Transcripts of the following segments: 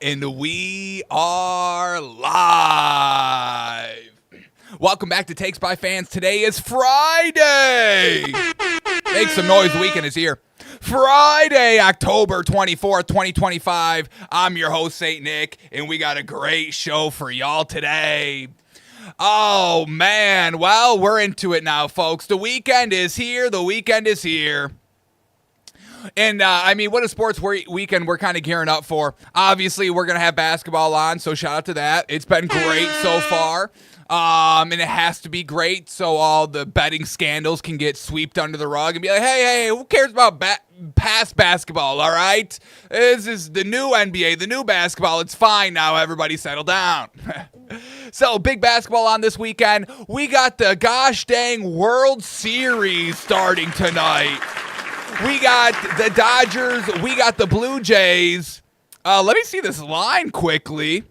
And we are live. Welcome back to Takes by Fans. Today is Friday. Make some noise, the weekend is here. Friday, October 24th, 2025. I'm your host, St. Nick, and we got a great show for y'all today. Oh, man. Well, we're into it now, folks. The weekend is here. And, what a sports weekend we're kind of gearing up for. Obviously, we're going to have basketball on, so shout out to that. It's been great so far, and it has to be great so all the betting scandals can get swept under the rug and be like, hey, who cares about past basketball, all right? This is the new NBA, the new basketball. It's fine now. Everybody settle down. So, big basketball on this weekend. We got the gosh dang World Series starting tonight. We got the Dodgers. We got the Blue Jays. Let me see this line quickly.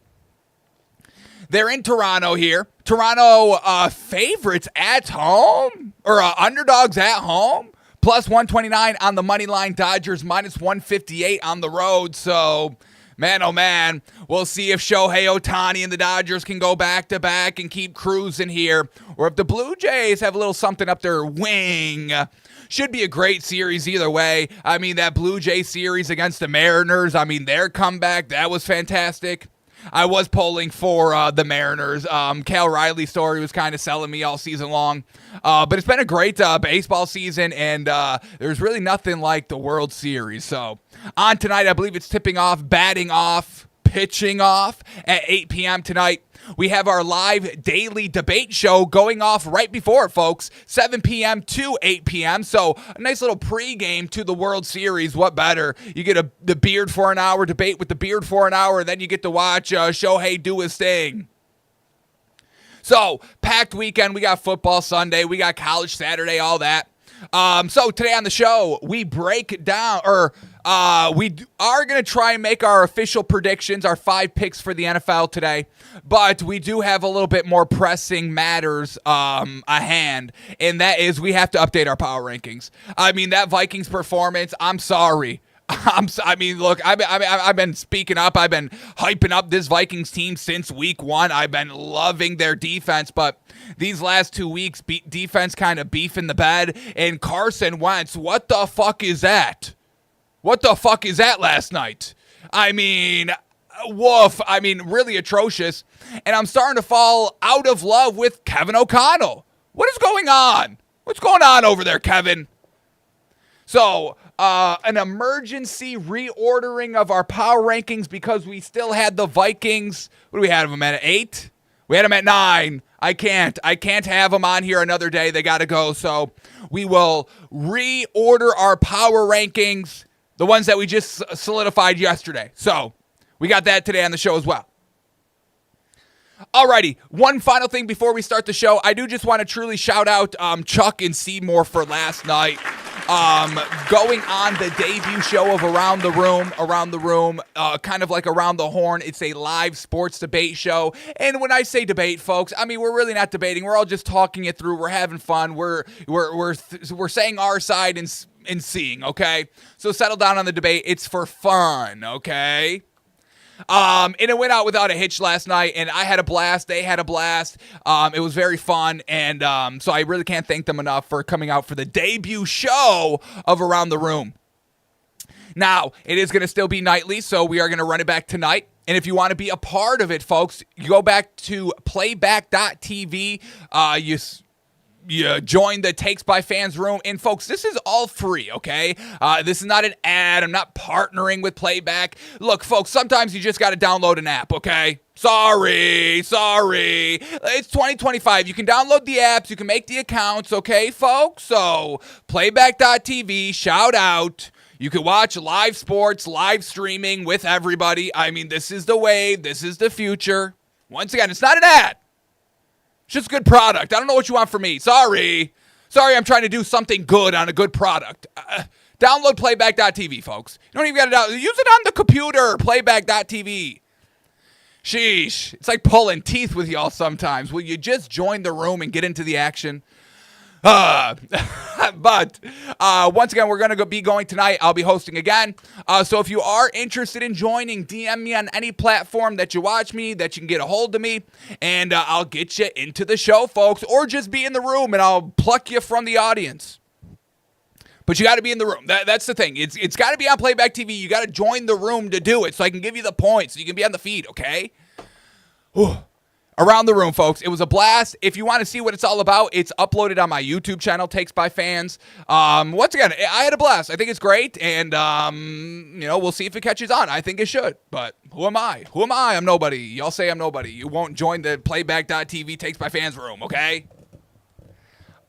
They're in Toronto here. Toronto favorites at home, or underdogs at home. Plus 129 on the money line. Dodgers minus 158 on the road. So, man, oh man, we'll see if Shohei Ohtani and the Dodgers can go back-to-back and keep cruising here. Or if the Blue Jays have a little something up their wing. Should be a great series either way. I mean, that Blue Jay series against the Mariners, their comeback, that was fantastic. I was polling for the Mariners. Cal Riley's story was kind of selling me all season long. But it's been a great baseball season, and there's really nothing like the World Series. So on tonight, I believe it's tipping off, batting off, pitching off at 8 p.m. tonight. We have our live daily debate show going off right before it, folks, 7 p.m. to 8 p.m. So a nice little pregame to the World Series. What better? You get the Beard for an hour, debate with the Beard for an hour, and then you get to watch Shohei do his thing. So, packed weekend. We got football Sunday. We got college Saturday, all that. So today on the show, we break down, we are going to try and make our official predictions, our 5 picks for the NFL today, but we do have a little bit more pressing matters a hand, and that is we have to update our power rankings. That Vikings performance, I'm sorry. Look, I've been speaking up. I've been hyping up this Vikings team since week 1. I've been loving their defense, but these last 2 weeks, defense kind of beefing the bed. And Carson Wentz, what the fuck is that? What the fuck is that last night? Woof. Really atrocious. And I'm starting to fall out of love with Kevin O'Connell. What is going on? What's going on over there, Kevin? So, an emergency reordering of our power rankings because we still had the Vikings. What do we have them at 8? We had them at 9. I can't have them on here another day. They got to go. So we will reorder our power rankings, the ones that we just solidified yesterday. So we got that today on the show as well. Alrighty, one final thing before we start the show. I do just want to truly shout out Chuck and Seymour for last night. Going on the debut show of Around the Room, kind of like Around the Horn. It's a live sports debate show. And when I say debate, folks, we're really not debating. We're all just talking it through. We're having fun. We're saying our side and seeing, okay? So settle down on the debate. It's for fun, okay? And it went out without a hitch last night, and I had a blast. They had a blast. It was very fun, and so I really can't thank them enough for coming out for the debut show of Around the Room. Now, it is going to still be nightly, so we are going to run it back tonight. And if you want to be a part of it, folks, you go back to playback.tv. You join the Takes by Fans room. And, folks, this is all free, okay? This is not an ad. I'm not partnering with Playback. Look, folks, sometimes you just got to download an app, okay? Sorry. It's 2025. You can download the apps. You can make the accounts, okay, folks? So, playback.tv, shout out. You can watch live sports, live streaming with everybody. This is the wave. This is the future. Once again, it's not an ad. It's just a good product. I don't know what you want from me. Sorry, I'm trying to do something good on a good product. Download playback.tv, folks. You don't even got to download. Use it on the computer, playback.tv. Sheesh. It's like pulling teeth with y'all sometimes. Will you just join the room and get into the action? But once again, we're going to be going tonight. I'll be hosting again. So if you are interested in joining, DM me on any platform that you watch me, that you can get a hold of me, and I'll get you into the show, folks, or just be in the room and I'll pluck you from the audience. But you got to be in the room. That's the thing. It's got to be on Playback TV. You got to join the room to do it so I can give you the points so you can be on the feed, okay? Whew. Around the room, folks. It was a blast. If you want to see what it's all about, it's uploaded on my YouTube channel, Takes by Fans. Once again, I had a blast. I think it's great, and, we'll see if it catches on. I think it should, but who am I? Who am I? I'm nobody. Y'all say I'm nobody. You won't join the Playback.TV Takes by Fans room, okay?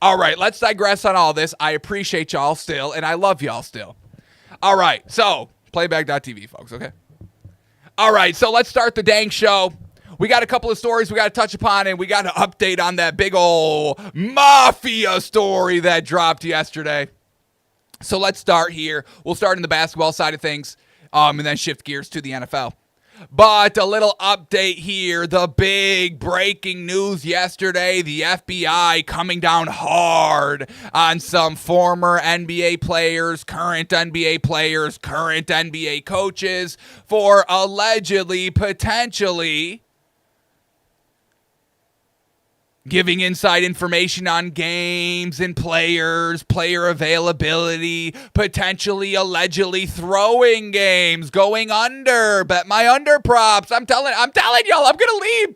All right, let's digress on all this. I appreciate y'all still, and I love y'all still. All right, so Playback.TV, folks, okay? All right, so let's start the dang show. We got a couple of stories we got to touch upon, and we got an update on that big old mafia story that dropped yesterday. So let's start here. We'll start in the basketball side of things, and then shift gears to the NFL. But a little update here. The big breaking news yesterday, the FBI coming down hard on some former NBA players, current NBA players, current NBA coaches for allegedly, potentially giving inside information on games and players, player availability, potentially, allegedly throwing games, going under, bet my under props. I'm telling y'all, I'm gonna leave.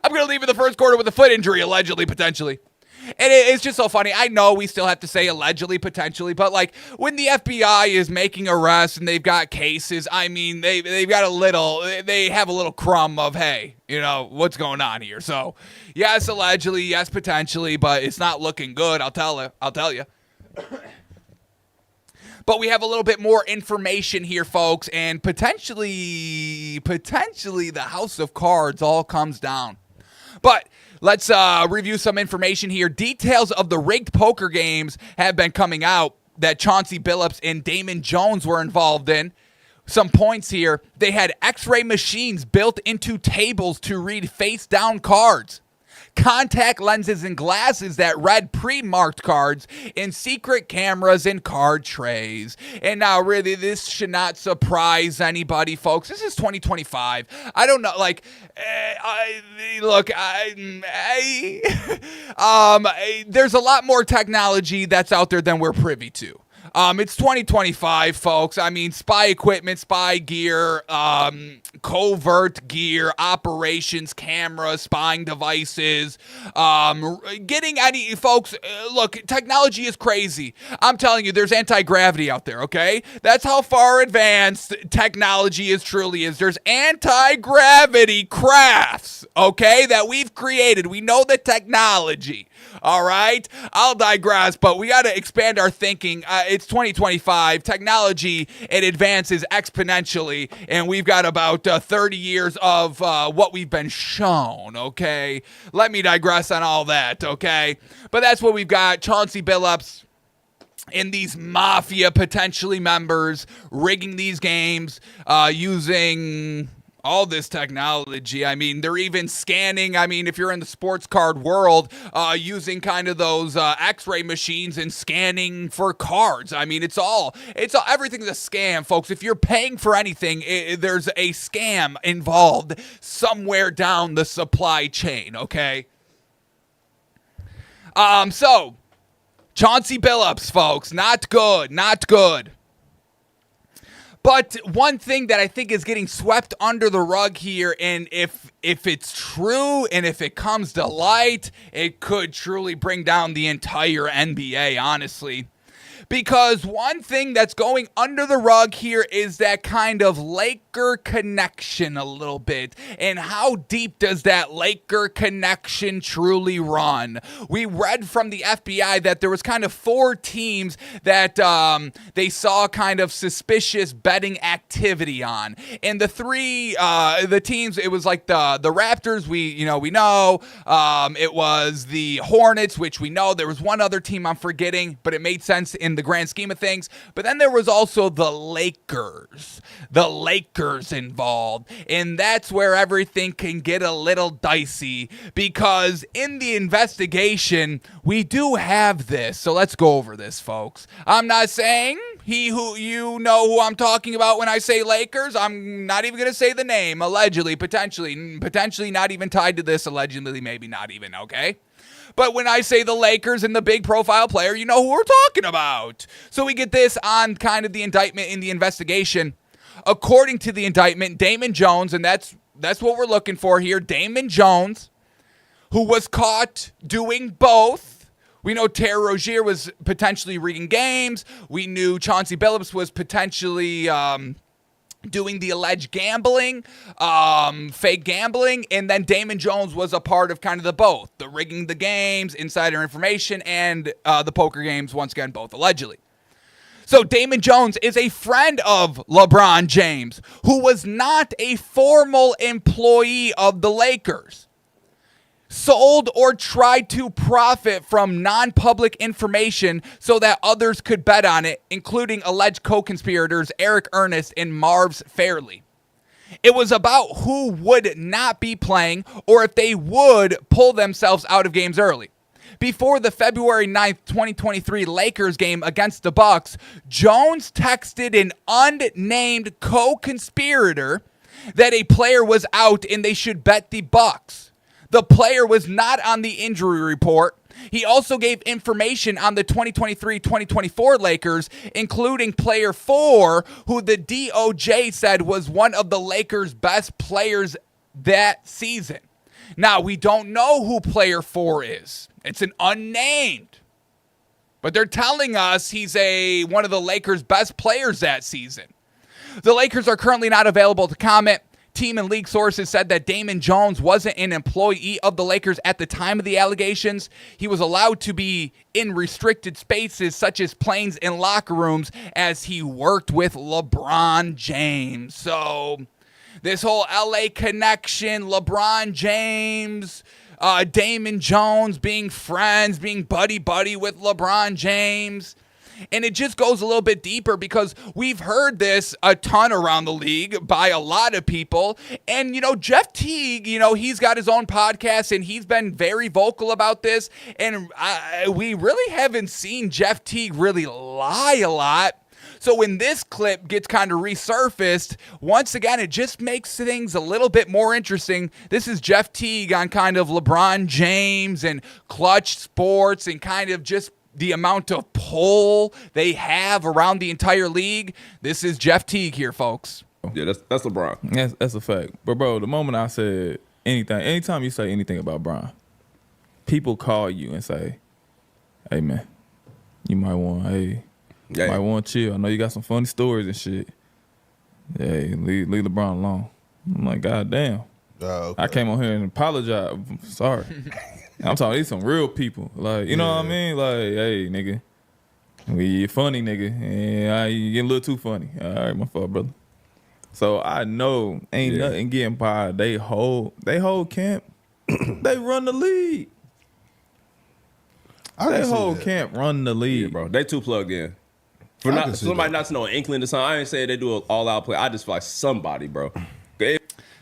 I'm gonna leave in the first quarter with a foot injury, allegedly, potentially. And it's just so funny. I know we still have to say allegedly, potentially, but like when the FBI is making arrests and they've got cases, I mean, they've got they have a little crumb of, hey, what's going on here? So yes, allegedly, yes, potentially, but it's not looking good. I'll tell you. But we have a little bit more information here, folks, and potentially the house of cards all comes down. But let's review some information here. Details of the rigged poker games have been coming out that Chauncey Billups and Damon Jones were involved in. Some points here. They had X-ray machines built into tables to read face-down cards, contact lenses and glasses that read pre-marked cards, and secret cameras and card trays. And now, really, this should not surprise anybody, folks. This is 2025. I don't know, there's a lot more technology that's out there than we're privy to. It's 2025, folks. I mean, spy equipment, spy gear, covert gear, operations, cameras, spying devices, folks, look, technology is crazy. I'm telling you, there's anti-gravity out there, okay? That's how far advanced technology truly is. There's anti-gravity crafts, okay, that we've created. We know the technology. All right, I'll digress, but we got to expand our thinking. It's 2025. Technology, it advances exponentially, and we've got about 30 years of what we've been shown, okay? Let me digress on all that, okay? But that's what we've got. Chauncey Billups and these mafia potentially members rigging these games using all this technology. I mean, they're even scanning. I mean, if you're in the sports card world, using kind of those X-ray machines and scanning for cards. I mean, everything's a scam, folks. If you're paying for anything, there's a scam involved somewhere down the supply chain, okay? So, Chauncey Billups, folks, not good. But one thing that I think is getting swept under the rug here, and if it's true and if it comes to light, it could truly bring down the entire NBA, honestly. Because one thing that's going under the rug here is that kind of Laker connection a little bit. And how deep does that Laker connection truly run? We read from the FBI that there was kind of 4 teams that they saw kind of suspicious betting activity on. And the 3 the teams, it was like the Raptors, we know. It was the Hornets, which we know. There was one other team I'm forgetting, but it made sense in the grand scheme of things. But then there was also the Lakers involved. And that's where everything can get a little dicey, because in the investigation, we do have this. So let's go over this, folks. I'm not saying you know who I'm talking about when I say Lakers. I'm not even going to say the name. Allegedly, potentially not even tied to this. Allegedly, maybe not even, okay? But when I say the Lakers and the big profile player, you know who we're talking about. So we get this on kind of the indictment in the investigation. According to the indictment, Damon Jones, and that's what we're looking for here, Damon Jones, who was caught doing both. We know Terry Rozier was potentially rigging games. We knew Chauncey Billups was potentially doing the alleged gambling, fake gambling, and then Damon Jones was a part of kind of the both, the rigging the games, insider information, and the poker games, once again, both allegedly. So Damon Jones is a friend of LeBron James, who was not a formal employee of the Lakers. Sold or tried to profit from non-public information so that others could bet on it, including alleged co-conspirators Eric Ernest and Marv's Fairley. It was about who would not be playing or if they would pull themselves out of games early. Before the February 9th, 2023 Lakers game against the Bucks, Jones texted an unnamed co-conspirator that a player was out and they should bet the Bucks. The player was not on the injury report. He also gave information on the 2023-2024 Lakers, including player 4, who the DOJ said was one of the Lakers' best players that season. Now, we don't know who player 4 is. It's an unnamed. But they're telling us he's one of the Lakers' best players that season. The Lakers are currently not available to comment. Team and league sources said that Damon Jones wasn't an employee of the Lakers at the time of the allegations. He was allowed to be in restricted spaces such as planes and locker rooms as he worked with LeBron James. So this whole LA connection, LeBron James, Damon Jones being friends, being buddy-buddy with LeBron James. And it just goes a little bit deeper because we've heard this a ton around the league by a lot of people. And, Jeff Teague, he's got his own podcast and he's been very vocal about this. And we really haven't seen Jeff Teague really lie a lot. So when this clip gets kind of resurfaced, once again, it just makes things a little bit more interesting. This is Jeff Teague on kind of LeBron James and Clutch Sports and kind of just the amount of pull they have around the entire league. This is Jeff Teague here, folks. Yeah, that's LeBron. That's a fact. But, bro, the moment I said anything, anytime you say anything about Bron, people call you and say, hey, man, you might want to chill. I know you got some funny stories and shit. Hey, leave LeBron alone. I'm like, God damn. Okay. I came on here and apologized. Sorry. I'm talking these some real people. Like, you know what I mean? Like, hey, nigga. You funny, nigga. And you getting a little too funny. All right, my fault, brother. So I know ain't nothing getting by. They whole camp. They run the league. They whole camp run the league. Yeah, bro. They too plugged in. For somebody not to know an inkling to something, I ain't say they do an all-out play. I just feel like somebody, bro.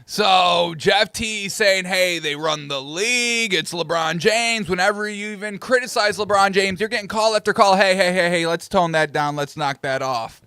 So Jeff T saying, hey, they run the league. It's LeBron James. Whenever you even criticize LeBron James, you're getting call after call. Hey, let's tone that down. Let's knock that off.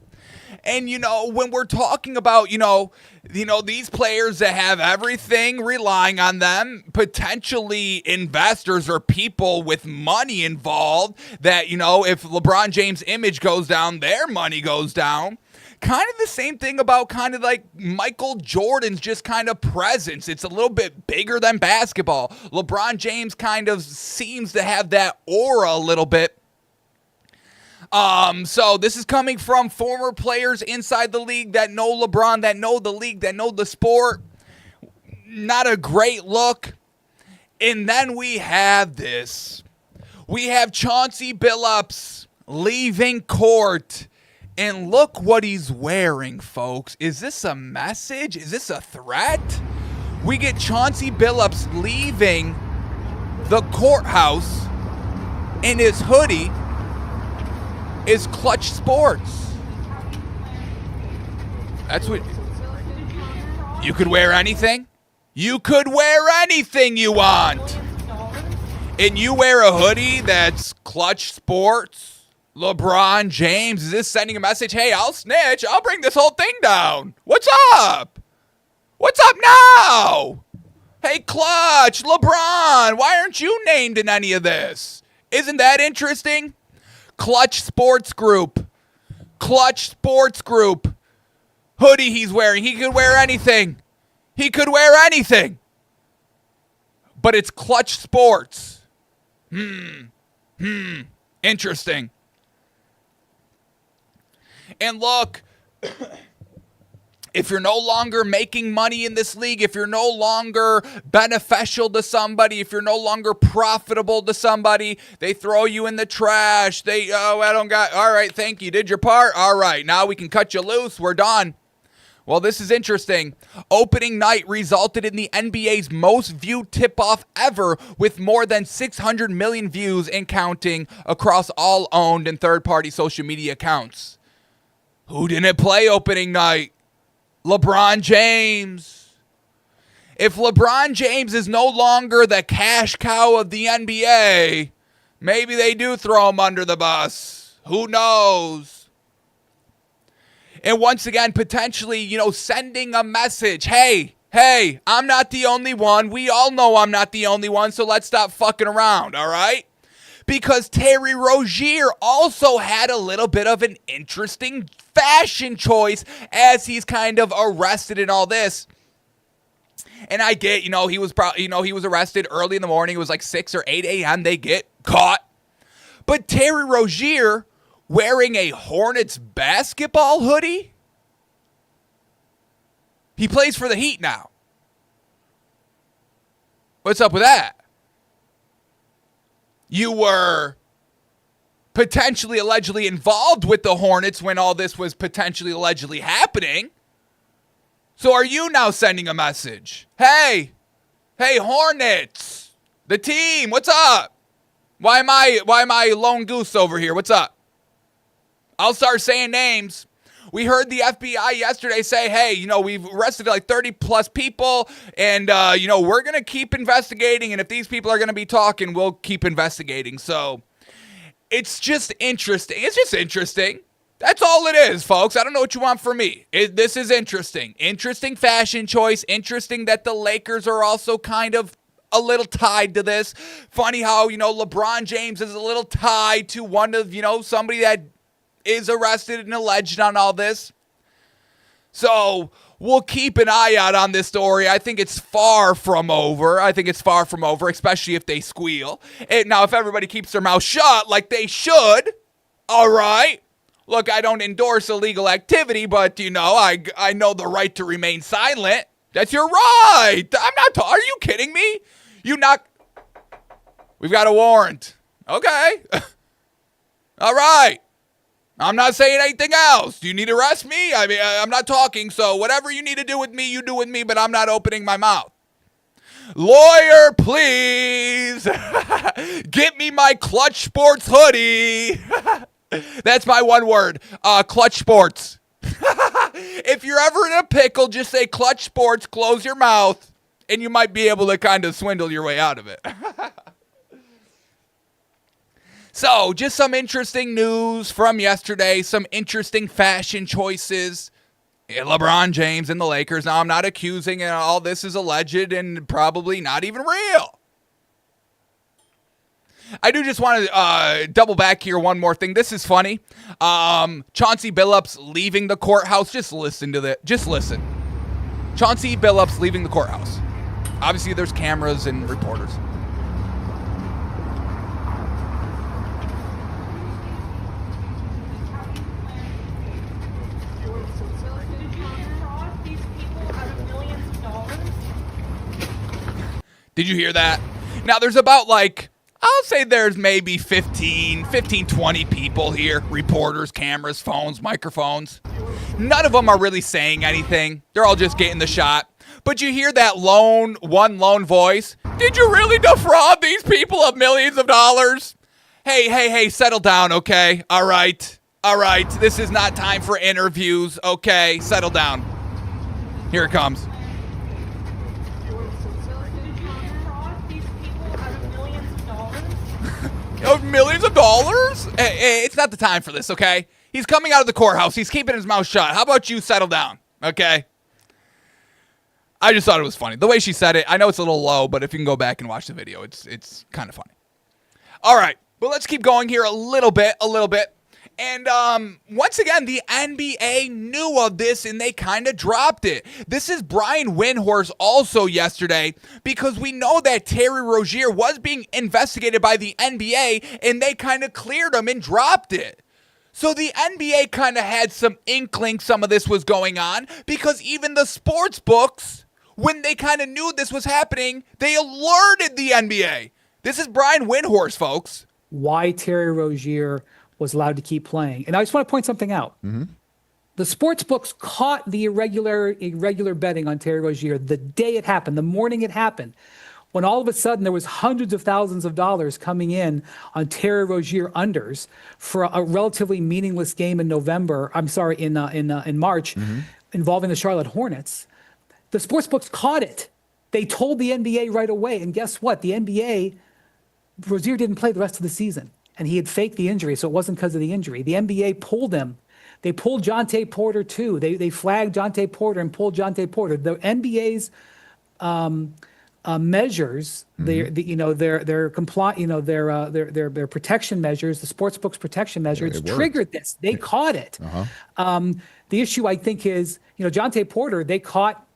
And, when we're talking about, these players that have everything relying on them, potentially investors or people with money involved that, if LeBron James' image goes down, their money goes down. Kind of the same thing about kind of like Michael Jordan's just kind of presence. It's a little bit bigger than basketball. LeBron James kind of seems to have that aura a little bit. So this is coming from former players inside the league that know LeBron, that know the league, that know the sport. Not a great look. And then we have this. We have Chauncey Billups leaving court. And look what he's wearing, folks. Is this a message? Is this a threat? We get Chauncey Billups leaving the courthouse in his hoodie is Clutch Sports. That's what... You could wear anything. You could wear anything you want. And you wear a hoodie that's Clutch Sports, LeBron James. Is this sending a message? Hey, I'll snitch. I'll bring this whole thing down. What's up? What's up now? Hey, Clutch, LeBron, why aren't you named in any of this? Isn't that interesting? Clutch Sports Group. Clutch Sports Group. Hoodie he's wearing. He could wear anything. He could wear anything. But it's Clutch Sports. Interesting. And look, if you're no longer making money in this league, if you're no longer beneficial to somebody, if you're no longer profitable to somebody, they throw you in the trash. All right, thank you. Did your part? All right, now we can cut you loose. We're done. Well, this is interesting. Opening night resulted in the NBA's most viewed tip-off ever, with more than 600 million views and counting across all owned and third-party social media accounts. Who didn't play opening night? LeBron James. If LeBron James is no longer the cash cow of the NBA, maybe they do throw him under the bus. Who knows? And once again, potentially, sending a message. Hey, I'm not the only one. We all know I'm not the only one, so let's stop fucking around, all right? Because Terry Rozier also had a little bit of an interesting fashion choice as he's kind of arrested in all this. And I get, he was he was arrested early in the morning. It was like 6 or 8 a.m. They get caught. But Terry Rozier wearing a Hornets basketball hoodie? He plays for the Heat now. What's up with that? You were potentially allegedly involved with the Hornets when all this was potentially allegedly happening. So are you now sending a message? Hey, Hornets, the team, what's up? Why am I lone goose over here? What's up? I'll start saying names. We heard the FBI yesterday say, hey, we've arrested like 30 plus people and, we're going to keep investigating. And if these people are going to be talking, we'll keep investigating. So it's just interesting. It's just interesting. That's all it is, folks. I don't know what you want from me. This is interesting. Interesting fashion choice. Interesting that the Lakers are also kind of a little tied to this. Funny how, LeBron James is a little tied to one of, somebody that is arrested and alleged on all this. So we'll keep an eye out on this story. I think it's far from over. Especially if they squeal. And now, if everybody keeps their mouth shut like they should, all right. Look, I don't endorse illegal activity, but, I know the right to remain silent. That's your right. Are you kidding me? We've got a warrant. Okay. All right. I'm not saying anything else. Do you need to arrest me? I mean, I'm not talking, so whatever you need to do with me, you do with me, but I'm not opening my mouth. Lawyer, please. Get me my Clutch Sports hoodie. That's my one word. Clutch Sports. If you're ever in a pickle, just say Clutch Sports, close your mouth, and you might be able to kind of swindle your way out of it. So, just some interesting news from yesterday, some interesting fashion choices. LeBron James and the Lakers. Now, I'm not accusing, all this is alleged and probably not even real. I do just want to double back here one more thing. This is funny. Chauncey Billups leaving the courthouse. Just listen to that. Just listen. Chauncey Billups leaving the courthouse. Obviously, there's cameras and reporters. Did you hear that? Now, there's about I'll say there's maybe 15, 20 people here. Reporters, cameras, phones, microphones. None of them are really saying anything. They're all just getting the shot. But you hear that one lone voice. Did you really defraud these people of millions of dollars? Hey, settle down, okay? All right. This is not time for interviews, okay? Settle down. Here it comes. Of millions of dollars? Hey, it's not the time for this, okay? He's coming out of the courthouse. He's keeping his mouth shut. How about you settle down, okay? I just thought it was funny. The way she said it, I know it's a little low, but if you can go back and watch the video, it's kind of funny. All right, but let's keep going here a little bit. And once again, the NBA knew of this and they kind of dropped it. This is Brian Windhorst also yesterday, because we know that Terry Rozier was being investigated by the NBA and they kind of cleared him and dropped it. So the NBA kind of had some inkling some of this was going on, because even the sports books, when they kind of knew this was happening, they alerted the NBA. This is Brian Windhorst, folks. Why Terry Rozier was allowed to keep playing. And I just want to point something out. Mm-hmm. The sports books caught the irregular betting on Terry Rozier the day it happened, the morning it happened, when all of a sudden there was hundreds of thousands of dollars coming in on Terry Rozier unders for a relatively meaningless game in March, mm-hmm. involving the Charlotte Hornets. The sports books caught it. They told the NBA right away. And guess what? The NBA, Rozier didn't play the rest of the season. And he had faked the injury, so it wasn't because of the injury. The NBA pulled him. They pulled Jontay Porter too. They flagged Jontay Porter and pulled Jontay Porter. The NBA's measures, mm-hmm. their protection measures, the sportsbook's protection measures, triggered this. They caught it. Uh-huh. The issue, I think, is Jontay Porter. They caught.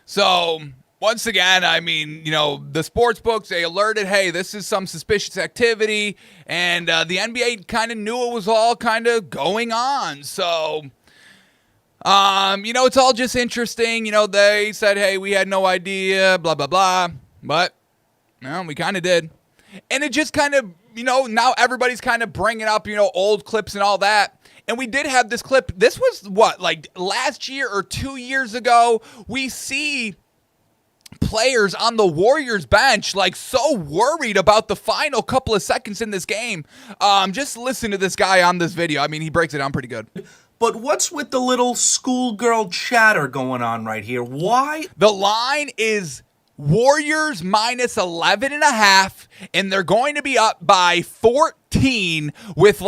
So. Once again, I mean, the sports books, they alerted, hey, this is some suspicious activity, and the NBA kind of knew it was all kind of going on. So, it's all just interesting. They said, hey, we had no idea, blah, blah, blah, but, we kind of did. And it just kind of, now everybody's kind of bringing up, old clips and all that. And we did have this clip. This was last year or 2 years ago. We see players on the Warriors bench so worried about the final couple of seconds in this game. Just listen to this guy on this video. I mean, he breaks it down pretty good. But what's with the little schoolgirl chatter going on right here? Why? The line is Warriors minus 11.5, and they're going to be up by 14 with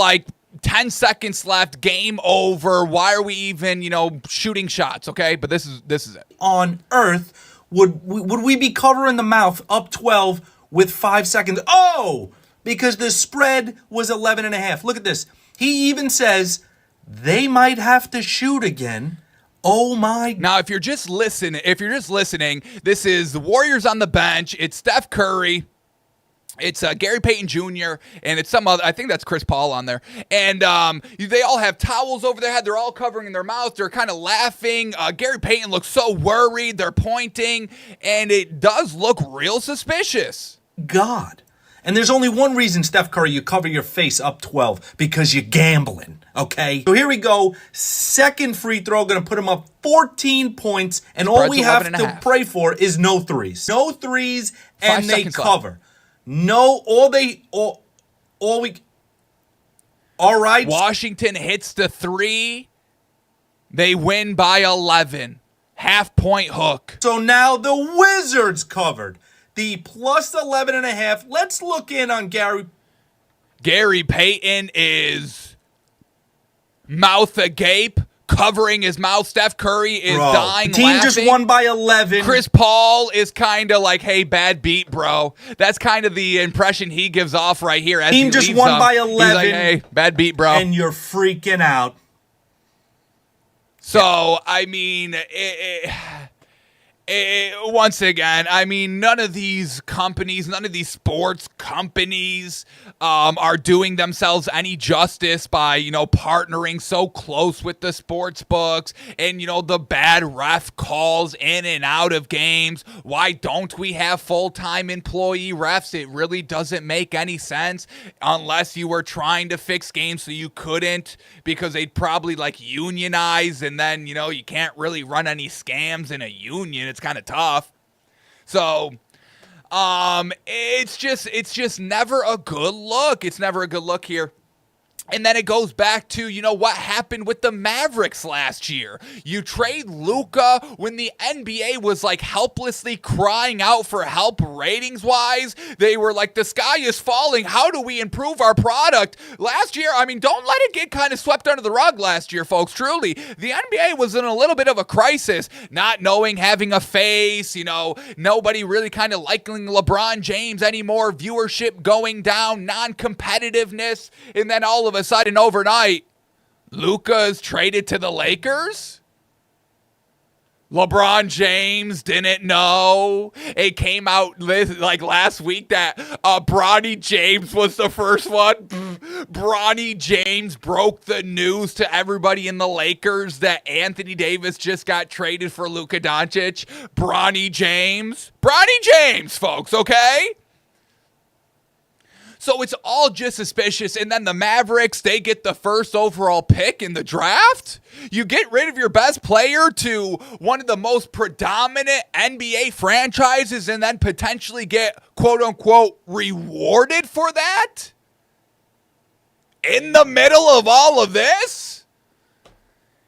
10 seconds left, game over. Why are we even, shooting shots, okay? But this is it. On earth would we be covering the mouth up 12 with 5 seconds? Oh, because the spread was 11.5. Look at this. He even says they might have to shoot again. Oh my. Now, if you're just listening, this is the Warriors on the bench. It's Steph Curry. It's Gary Payton Jr., and it's some other, I think that's Chris Paul on there. And they all have towels over their head. They're all covering their mouth. They're kind of laughing. Gary Payton looks so worried. They're pointing, and it does look real suspicious. God. And there's only one reason, Steph Curry, you cover your face up 12, because you're gambling, okay? So here we go. Second free throw, going to put him up 14 points, and all we have to pray for is no threes. No threes, and they cover. Left. No, all right. Washington hits the 3. They win by 11. Half-point hook. So now the Wizards covered. The plus 11.5. Let's look in on Gary. Gary Payton is mouth agape, covering his mouth. Steph Curry is dying, the team laughing. Just won by 11. Chris Paul is kind of hey, bad beat, bro. That's kind of the impression he gives off right here. As team just won by 11. He's hey, bad beat, bro. And you're freaking out. So, I mean, once again, I mean, none of these companies, none of these sports companies are doing themselves any justice by, partnering so close with the sports books and, the bad ref calls in and out of games. Why don't we have full-time employee refs? It really doesn't make any sense unless you were trying to fix games so you couldn't, because they'd probably unionize, and then, you can't really run any scams in a union. It's kind of tough. So, It's just never a good look. It's never a good look here. And then it goes back to, what happened with the Mavericks last year. You trade Luka when the NBA was like helplessly crying out for help ratings-wise. They were like, the sky is falling. How do we improve our product? Last year, don't let it get kind of swept under the rug last year, folks. Truly, the NBA was in a little bit of a crisis, not knowing, having a face, nobody really kind of liking LeBron James anymore, viewership going down, non-competitiveness, and then all of a sudden overnight, Luka is traded to the Lakers. LeBron James didn't know. It came out like last week that Bronny James was the first one. Bronny James broke the news to everybody in the Lakers that Anthony Davis just got traded for Luka Doncic. Bronny James, folks, okay? So it's all just suspicious. And then the Mavericks, they get the first overall pick in the draft. You get rid of your best player to one of the most predominant NBA franchises and then potentially get, quote unquote, rewarded for that? In the middle of all of this?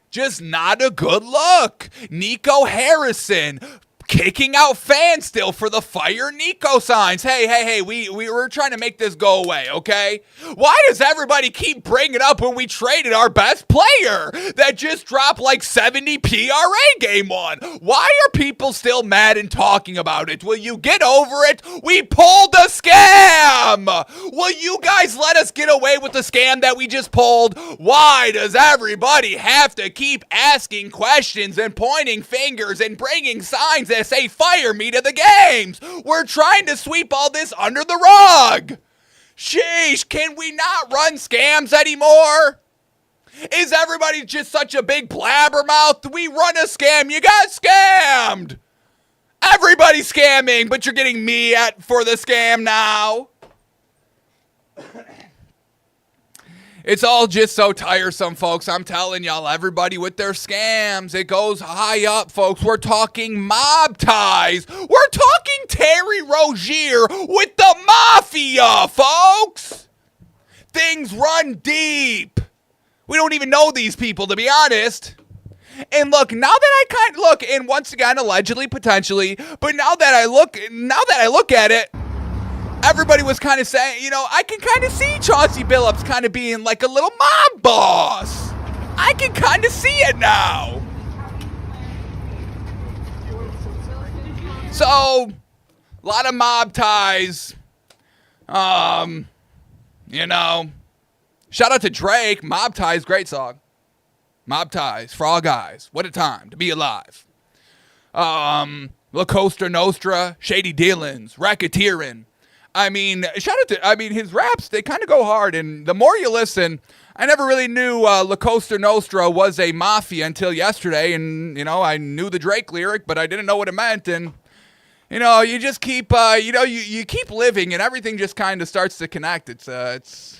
Just not a good look. Nico Harrison kicking out fans still for the Fire Nico signs. Hey, we were trying to make this go away, okay? Why does everybody keep bringing up when we traded our best player that just dropped like 70 PRA game one? Why are people still mad and talking about it? Will you get over it? We pulled a scam! Will you guys let us get away with the scam that we just pulled? Why does everybody have to keep asking questions and pointing fingers and bringing signs that say fire me to the games? We're trying to sweep all this under the rug. Sheesh, can we not run scams anymore? Is everybody just such a big blabbermouth? We run a scam, you got scammed. Everybody's scamming, but you're getting me for the scam now. It's all just so tiresome, folks. I'm telling y'all, everybody with their scams. It goes high up, folks. We're talking mob ties. We're talking Terry Rozier with the mafia, folks. Things run deep. We don't even know these people, to be honest. And look, now that I look, and once again, allegedly, potentially, but now that I look at it, everybody was kind of saying, I can kind of see Chauncey Billups kind of being like a little mob boss. I can kind of see it now. So, a lot of mob ties. Shout out to Drake. Mob Ties, great song. Mob Ties, for all guys. What a time to be alive. La Costa Nostra, Shady Dealings, Racketeering. Shout out to, his raps, they kind of go hard, and the more you listen, I never really knew La Costa Nostra was a mafia until yesterday, and, I knew the Drake lyric, but I didn't know what it meant, and, you just keep, you keep living, and everything just kind of starts to connect. It's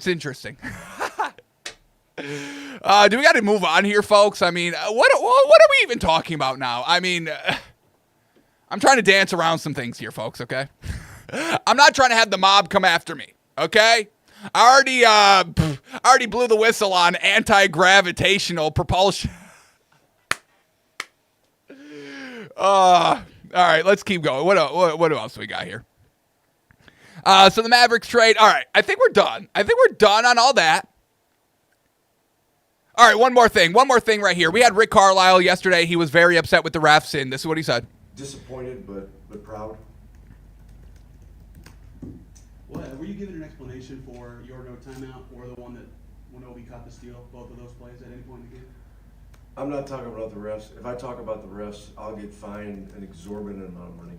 interesting. Do we got to move on here, folks? What are we even talking about now? I'm trying to dance around some things here, folks, okay? I'm not trying to have the mob come after me, okay? I already blew the whistle on anti-gravitational propulsion. All right, let's keep going. What else we got here? So the Mavericks trade. All right, I think we're done. On all that. All right, one more thing right here. We had Rick Carlisle yesterday. He was very upset with the refs, and this is what he said. Disappointed, but proud. Were you given an explanation for your no timeout or the one that Winobi caught the steal, both of those plays at any point in the game? I'm not talking about the refs. If I talk about the refs, I'll get fined an exorbitant amount of money.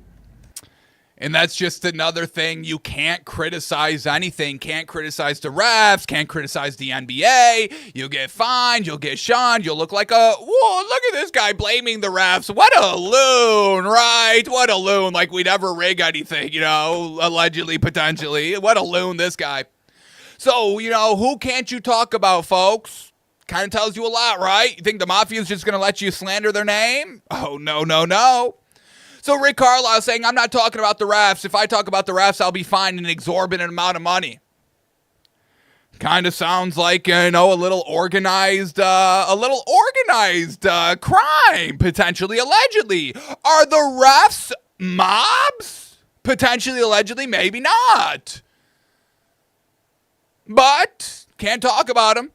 And that's just another thing. You can't criticize anything. Can't criticize the refs. Can't criticize the NBA. You'll get fined. You'll get shunned. You'll look like whoa, look at this guy blaming the refs. What a loon, right? What a loon. Like we'd ever rig anything, allegedly, potentially. What a loon, this guy. So, who can't you talk about, folks? Kind of tells you a lot, right? You think the Mafia is just going to let you slander their name? Oh, no. So Rick Carlisle saying, I'm not talking about the refs. If I talk about the refs, I'll be fined an exorbitant amount of money. Kind of sounds like, a little organized crime, potentially, allegedly. Are the refs mobs? Potentially, allegedly, maybe not. But can't talk about them.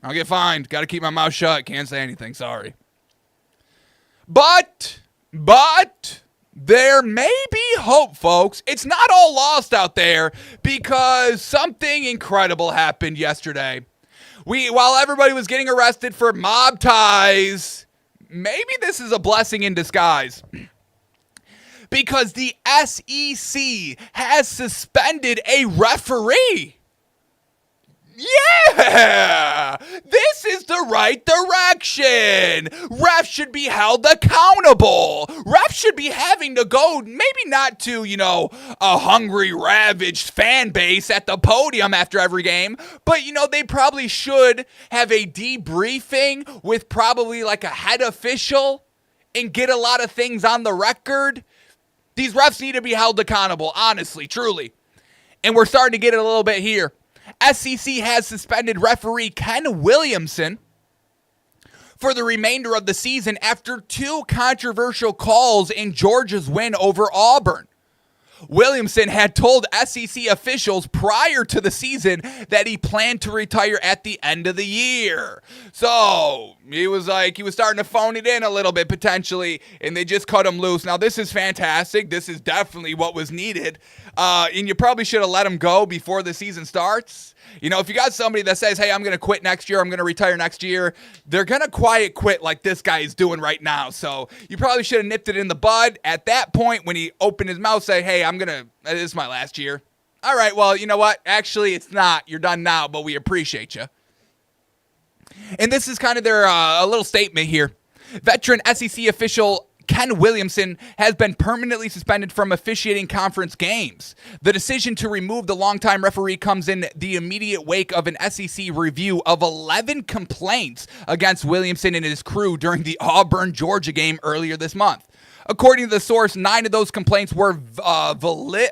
I'll get fined. Got to keep my mouth shut. Can't say anything. Sorry. But there may be hope, folks. It's not all lost out there because something incredible happened yesterday. While everybody was getting arrested for mob ties, maybe this is a blessing in disguise. Because the SEC has suspended a referee. Yeah! This is the right direction! Refs should be held accountable! Refs should be having to go, maybe not to, a hungry, ravaged fan base at the podium after every game, but, they probably should have a debriefing with probably like a head official and get a lot of things on the record. These refs need to be held accountable, honestly, truly. And we're starting to get it a little bit here. SEC has suspended referee Ken Williamson for the remainder of the season after 2 controversial calls in Georgia's win over Auburn. Williamson had told SEC officials prior to the season that he planned to retire at the end of the year. So he was starting to phone it in a little bit potentially, and they just cut him loose. Now, this is fantastic. This is definitely what was needed. And you probably should have let him go before the season starts. If you got somebody that says, hey, I'm going to quit next year, I'm going to retire next year, they're going to quiet quit like this guy is doing right now. So you probably should have nipped it in the bud. At that point, when he opened his mouth, say, hey, this is my last year. All right, well, you know what? Actually, it's not. You're done now, but we appreciate you. And this is kind of their a little statement here. Veteran SEC official Ken Williamson has been permanently suspended from officiating conference games. The decision to remove the longtime referee comes in the immediate wake of an SEC review of 11 complaints against Williamson and his crew during the Auburn-Georgia game earlier this month. According to the source, 9 of those complaints were validated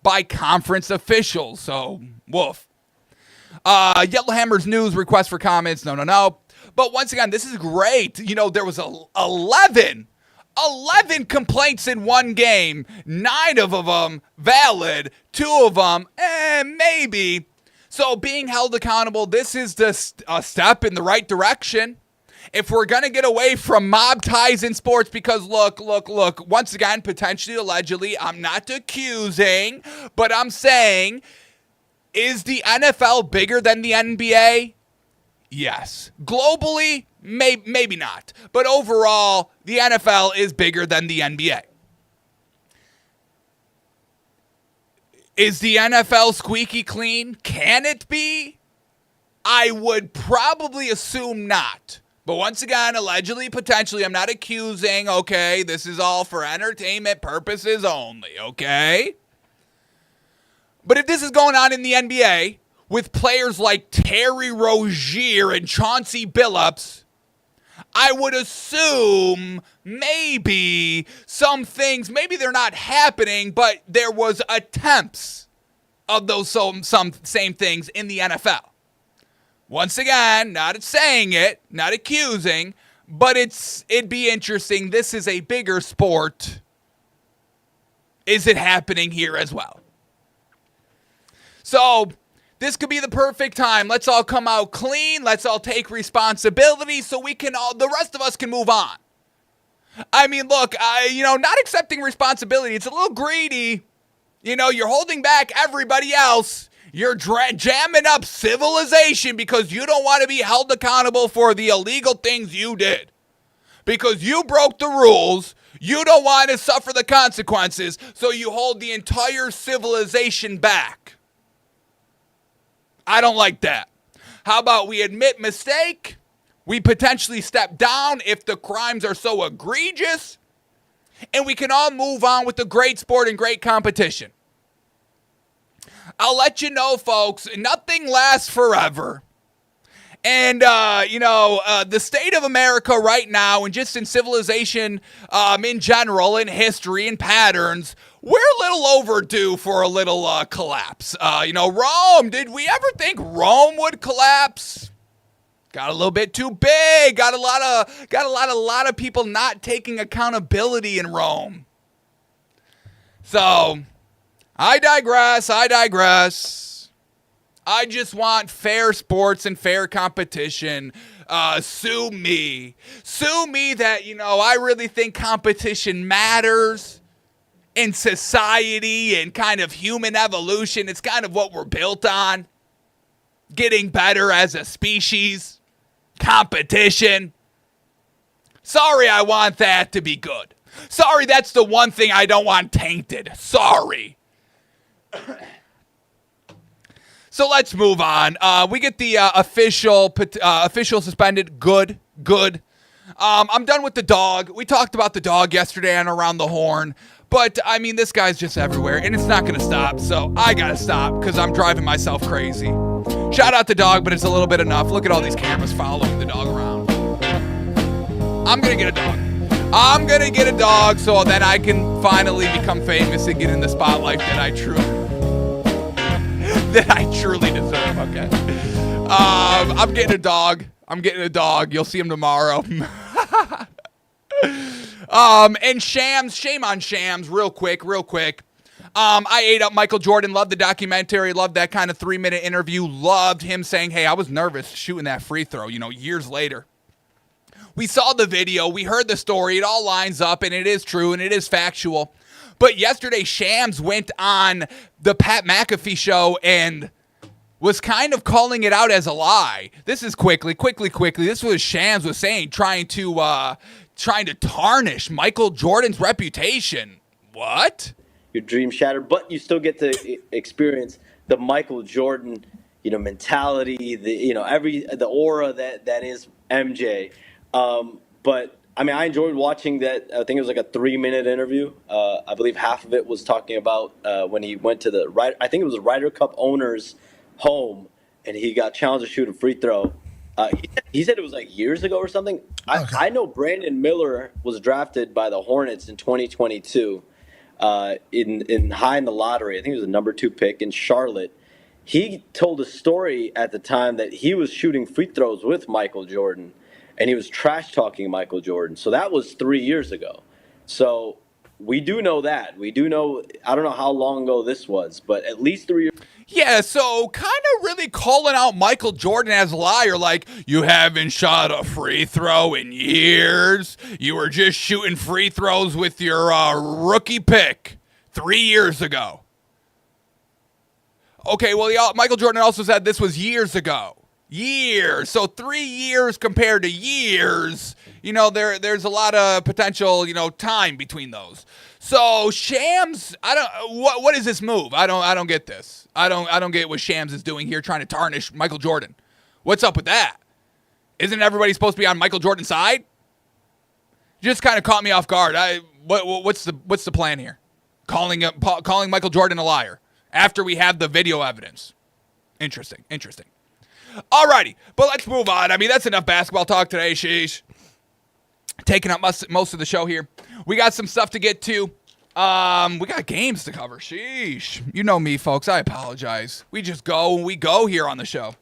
by conference officials. So, woof. Yellowhammer's News request for comments. No. But once again, this is great. There was 11 complaints in one game. 9 of them valid. 2 of them, maybe. So being held accountable, this is just a step in the right direction. If we're going to get away from mob ties in sports, because look, once again, potentially, allegedly, I'm not accusing, but I'm saying, is the NFL bigger than the NBA? Yes. Globally, maybe not. But overall, the NFL is bigger than the NBA. Is the NFL squeaky clean? Can it be? I would probably assume not. But once again, allegedly, potentially, I'm not accusing, okay? This is all for entertainment purposes only, okay? But if this is going on in the NBA, with players like Terry Rozier and Chauncey Billups, I would assume maybe some things, maybe they're not happening, but there was attempts of those some same things in the NFL. Once again, not saying it, not accusing, but it'd be interesting. This is a bigger sport. Is it happening here as well? So this could be the perfect time. Let's all come out clean. Let's all take responsibility so the rest of us can move on. I mean, look, not accepting responsibility, it's a little greedy. You're holding back everybody else. You're jamming up civilization because you don't want to be held accountable for the illegal things you did. Because you broke the rules. You don't want to suffer the consequences, so you hold the entire civilization back. I don't like that. How about we admit mistake? We potentially step down if the crimes are so egregious, and we can all move on with the great sport and great competition. I'll let you know, folks, nothing lasts forever. And, the state of America right now, and just in civilization in general, in history and patterns, we're a little overdue for a little collapse. Rome, did we ever think Rome would collapse? Got a little bit too big. Got a lot of people not taking accountability in Rome. So, I digress. I just want fair sports and fair competition. Sue me. Sue me that, I really think competition matters in society and kind of human evolution. It's kind of what we're built on. Getting better as a species. Competition. Sorry, I want that to be good. Sorry, that's the one thing I don't want tainted. Sorry. So let's move on. We get the official suspended. Good. I'm done with the dog. We talked about the dog yesterday on Around the Horn. But, this guy's just everywhere, and it's not going to stop. So I got to stop because I'm driving myself crazy. Shout out the dog, but it's a little bit enough. Look at all these cameras following the dog around. I'm going to get a dog. I'm going to get a dog so then I can finally become famous and get in the spotlight that I truly deserve, okay? I'm getting a dog. You'll see him tomorrow. And Shams, shame on Shams, real quick. I ate up Michael Jordan, loved the documentary, loved that kind of 3-minute interview, loved him saying, hey, I was nervous shooting that free throw, years later. We saw the video, we heard the story, it all lines up, and it is true, and it is factual. But yesterday, Shams went on the Pat McAfee show and was kind of calling it out as a lie. This is quickly. This was Shams was saying, trying to tarnish Michael Jordan's reputation. What? Your dream shattered, but you still get to experience the Michael Jordan, mentality, the aura that is MJ. But I enjoyed watching that. I think it was like a 3-minute interview. I believe half of it was talking about when he went to the the Ryder Cup owner's home, and he got challenged to shoot a free throw. He said it was like years ago or something. Okay. I know Brandon Miller was drafted by the Hornets in 2022 in high in the lottery. I think it was the number 2 pick in Charlotte. He told a story at the time that he was shooting free throws with Michael Jordan, and he was trash talking Michael Jordan. So that was 3 years ago. So we do know that. We do know, I don't know how long ago this was, but at least 3 years. Yeah, so kind of really calling out Michael Jordan as a liar, like, you haven't shot a free throw in years. You were just shooting free throws with your rookie pick 3 years ago. Okay, well, Michael Jordan also said this was years ago. Years. So 3 years compared to years, there's a lot of potential, time between those. So Shams, what is this move? I don't get this. I don't get what Shams is doing here, trying to tarnish Michael Jordan. What's up with that? Isn't everybody supposed to be on Michael Jordan's side? Just kind of caught me off guard. What's the plan here? Calling Michael Jordan a liar after we have the video evidence. Interesting. Alrighty, but let's move on. That's enough basketball talk today, sheesh. Taking up most of the show here. We got some stuff to get to. We got games to cover. Sheesh. You know me, folks. I apologize. We just go and we go here on the show.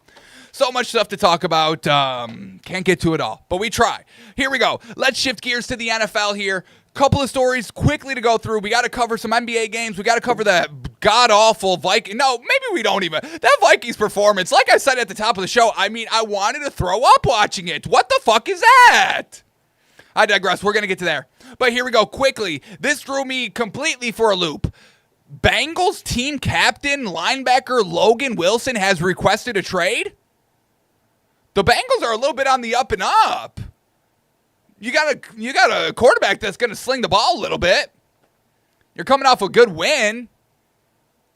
So much stuff to talk about. Can't get to it all, but we try. Here we go. Let's shift gears to the NFL here. Couple of stories quickly to go through. We got to cover some NBA games. We got to cover that god-awful Viking. No, maybe we don't even. That Vikings performance, like I said at the top of the show, I wanted to throw up watching it. What the fuck is that? I digress. We're going to get to there. But here we go. Quickly. This threw me completely for a loop. Bengals team captain, linebacker Logan Wilson has requested a trade? The Bengals are a little bit on the up and up. You got a quarterback that's going to sling the ball a little bit. You're coming off a good win.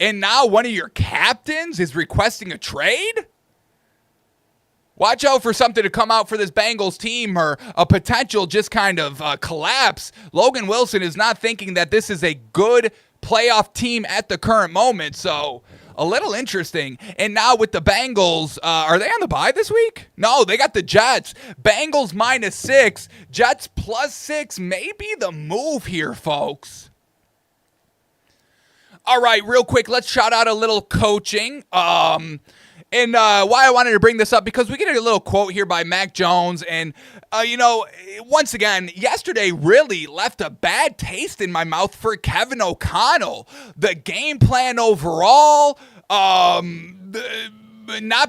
And now one of your captains is requesting a trade? Watch out for something to come out for this Bengals team or a potential just kind of collapse. Logan Wilson is not thinking that this is a good playoff team at the current moment. So a little interesting. And now with the Bengals, are they on the bye this week? No, they got the Jets. Bengals -6, Jets +6. Maybe the move here, folks. All right, real quick, let's shout out a little coaching. And why I wanted to bring this up, because we get a little quote here by Mac Jones. And, once again, yesterday really left a bad taste in my mouth for Kevin O'Connell. The game plan overall, not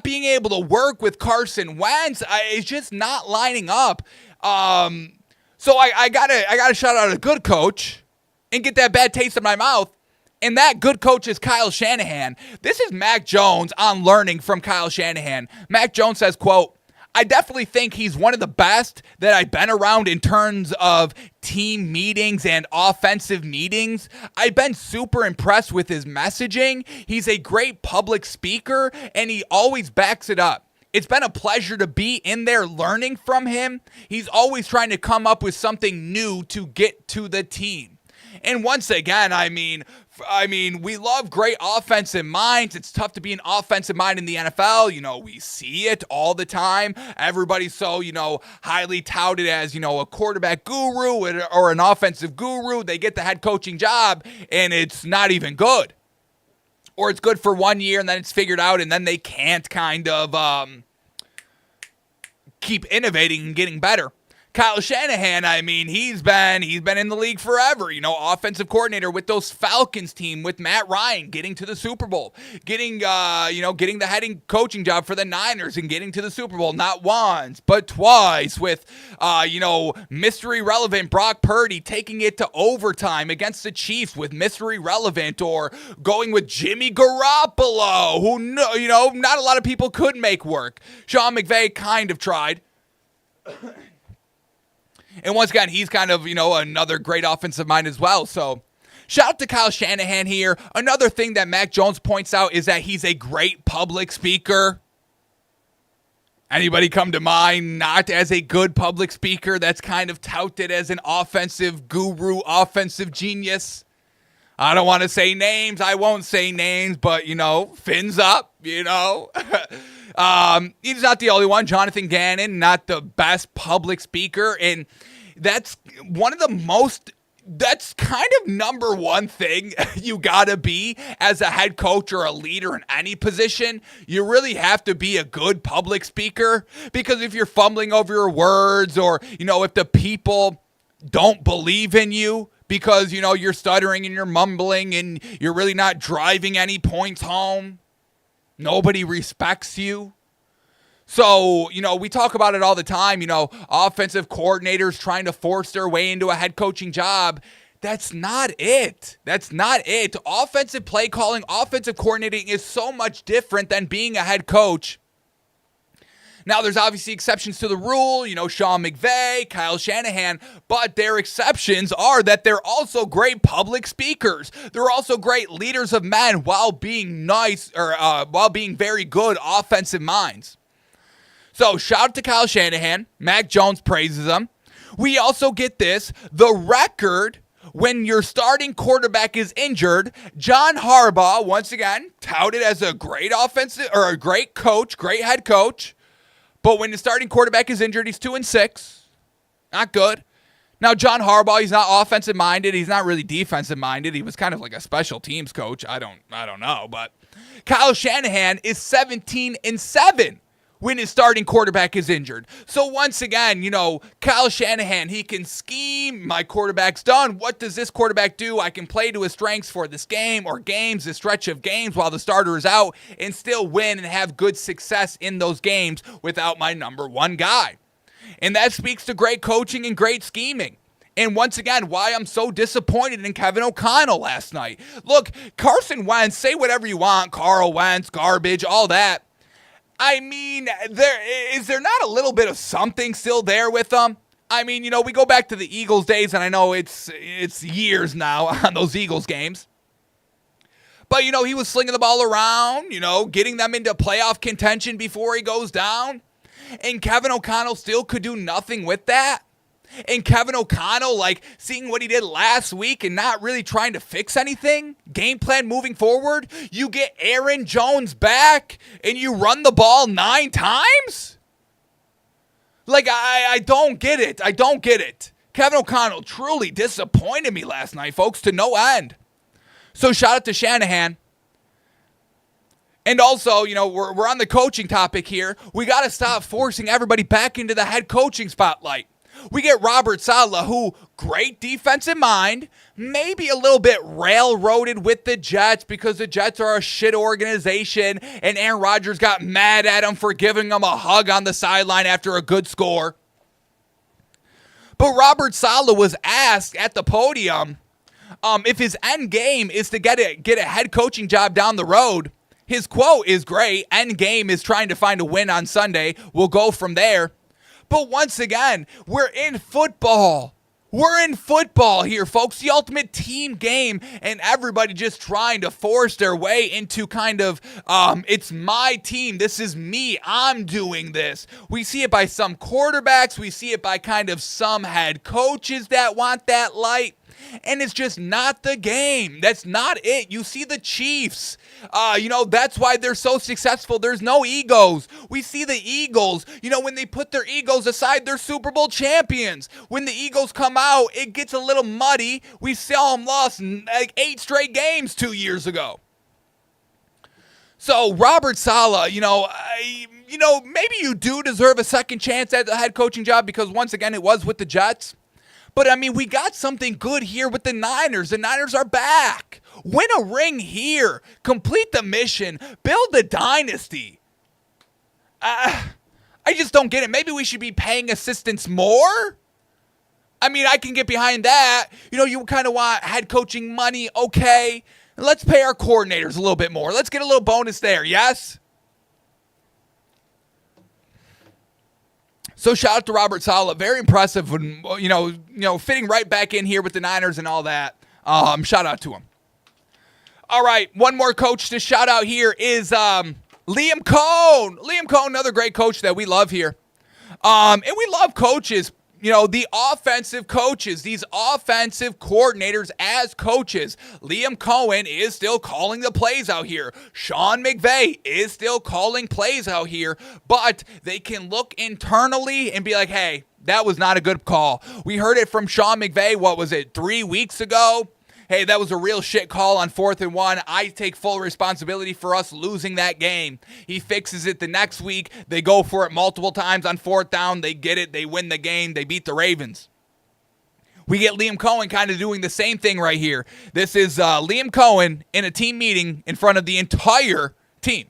being able to work with Carson Wentz is just not lining up. So I gotta shout out a good coach and get that bad taste in my mouth. And that good coach is Kyle Shanahan. This is Mac Jones on learning from Kyle Shanahan. Mac Jones says, quote, I definitely think he's one of the best that I've been around in terms of team meetings and offensive meetings. I've been super impressed with his messaging. He's a great public speaker, and he always backs it up. It's been a pleasure to be in there learning from him. He's always trying to come up with something new to get to the team. And once again, I mean, we love great offensive minds. It's tough to be an offensive mind in the NFL. We see it all the time. Everybody's so, highly touted as, a quarterback guru or an offensive guru. They get the head coaching job, and it's not even good. Or it's good for 1 year, and then it's figured out, and then they can't kind of keep innovating and getting better. Kyle Shanahan, he's been in the league forever, offensive coordinator with those Falcons team with Matt Ryan, getting to the Super Bowl, getting the head coaching job for the Niners and getting to the Super Bowl, not once, but twice with, mystery relevant Brock Purdy taking it to overtime against the Chiefs with mystery relevant, or going with Jimmy Garoppolo, who, not a lot of people could make work. Sean McVay kind of tried. And once again, he's kind of, another great offensive mind as well. So shout out to Kyle Shanahan here. Another thing that Mac Jones points out is that he's a great public speaker. Anybody come to mind not as a good public speaker that's kind of touted as an offensive guru, offensive genius? I don't want to say names. I won't say names, but, fins up, He's not the only one. Jonathan Gannon, not the best public speaker. And that's that's kind of number one thing you gotta be as a head coach or a leader in any position. You really have to be a good public speaker, because if you're fumbling over your words, or, if the people don't believe in you, because, you're stuttering and you're mumbling and you're really not driving any points home, nobody respects you. So, we talk about it all the time, offensive coordinators trying to force their way into a head coaching job. That's not it. That's not it. Offensive play calling, offensive coordinating is so much different than being a head coach. Now, there's obviously exceptions to the rule, Sean McVay, Kyle Shanahan, but their exceptions are that they're also great public speakers. They're also great leaders of men while being while being very good offensive minds. So shout out to Kyle Shanahan. Mac Jones praises him. We also get the record when your starting quarterback is injured. John Harbaugh, once again, touted as a great offensive or a great coach, great head coach. But when the starting quarterback is injured, he's 2-6. Not good. Now, John Harbaugh, he's not offensive minded. He's not really defensive minded. He was kind of like a special teams coach. I don't know. But Kyle Shanahan is 17-7. When his starting quarterback is injured. So once again, Kyle Shanahan, he can scheme. My quarterback's done. What does this quarterback do? I can play to his strengths for this game or games, this stretch of games while the starter is out, and still win and have good success in those games without my number one guy. And that speaks to great coaching and great scheming. And once again, why I'm so disappointed in Kevin O'Connell last night. Look, Carson Wentz, say whatever you want, Carl Wentz, garbage, all that. Is there not a little bit of something still there with them? We go back to the Eagles days, and I know it's years now on those Eagles games. But, he was slinging the ball around, getting them into playoff contention before he goes down. And Kevin O'Connell still could do nothing with that. And Kevin O'Connell, like, seeing what he did last week and not really trying to fix anything, game plan moving forward, you get Aaron Jones back and you run the ball 9 times? Like, I don't get it. I don't get it. Kevin O'Connell truly disappointed me last night, folks, to no end. So shout out to Shanahan. And also, you know, we're on the coaching topic here. We got to stop forcing everybody back into the head coaching spotlight. We get Robert Saleh, who, great defensive mind, maybe a little bit railroaded with the Jets because the Jets are a shit organization and Aaron Rodgers got mad at him for giving him a hug on the sideline after a good score. But Robert Saleh was asked at the podium if his end game is to get a head coaching job down the road. His quote is great. End game is trying to find a win on Sunday. We'll go from there. But once again, we're in football. We're in football here, folks. The ultimate team game, and everybody just trying to force their way into kind of, it's my team. This is me. I'm doing this. We see it by some quarterbacks. We see it by kind of some head coaches that want that light. And it's just not the game. That's not it. You see the Chiefs. That's why they're so successful. There's no egos. We see the Eagles. When they put their egos aside, they're Super Bowl champions. When the Eagles come out, it gets a little muddy. We saw them lost like 8 straight games 2 years ago. So Robert Saleh, maybe you do deserve a second chance at the head coaching job because once again, it was with the Jets. But, we got something good here with the Niners. The Niners are back. Win a ring here. Complete the mission. Build the dynasty. I just don't get it. Maybe we should be paying assistants more? I can get behind that. You kind of want head coaching money. Okay. Let's pay our coordinators a little bit more. Let's get a little bonus there. Yes? So shout out to Robert Saleh. Very impressive when, fitting right back in here with the Niners and all that. Shout out to him. All right, one more coach to shout out here is Liam Cohn. Liam Cohn, another great coach that we love here. And we love coaches, the offensive coaches, these offensive coordinators as coaches. Liam Cohen is still calling the plays out here. Sean McVay is still calling plays out here, but they can look internally and be like, hey, that was not a good call. We heard it from Sean McVay, 3 weeks ago? Hey, that was a real shit call on 4th and 1. I take full responsibility for us losing that game. He fixes it the next week. They go for it multiple times on 4th down. They get it. They win the game. They beat the Ravens. We get Liam Cohen kind of doing the same thing right here. This is Liam Cohen in a team meeting in front of the entire team.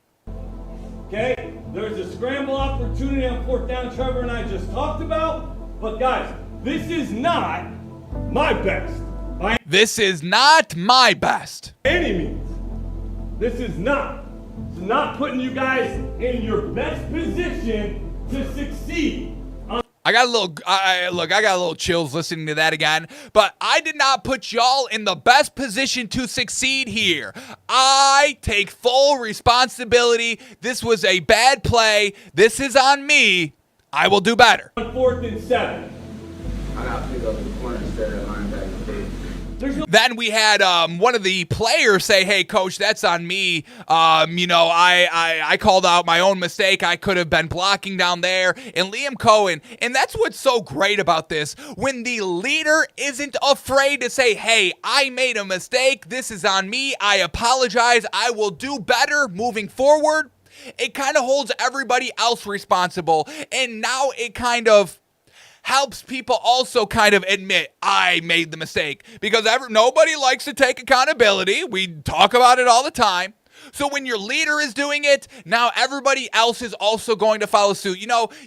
Okay, there's a scramble opportunity on 4th down Trevor and I just talked about. But guys, this is not my best. This is not my best. Any means. This is not. It's not putting you guys in your best position to succeed. I got a little chills listening to that again, but I did not put y'all in the best position to succeed here. I take full responsibility. This was a bad play. This is on me. I will do better. On 4th and 7. I got to pick up the corner instead of linebacker. Then we had one of the players say, hey, coach, that's on me. I called out my own mistake. I could have been blocking down there. And Liam Cohen, and that's what's so great about this, when the leader isn't afraid to say, hey, I made a mistake. This is on me. I apologize. I will do better moving forward. It kind of holds everybody else responsible. And now it kind of helps people also kind of admit, I made the mistake. Because nobody likes to take accountability. We talk about it all the time. So when your leader is doing it, now everybody else is also going to follow suit.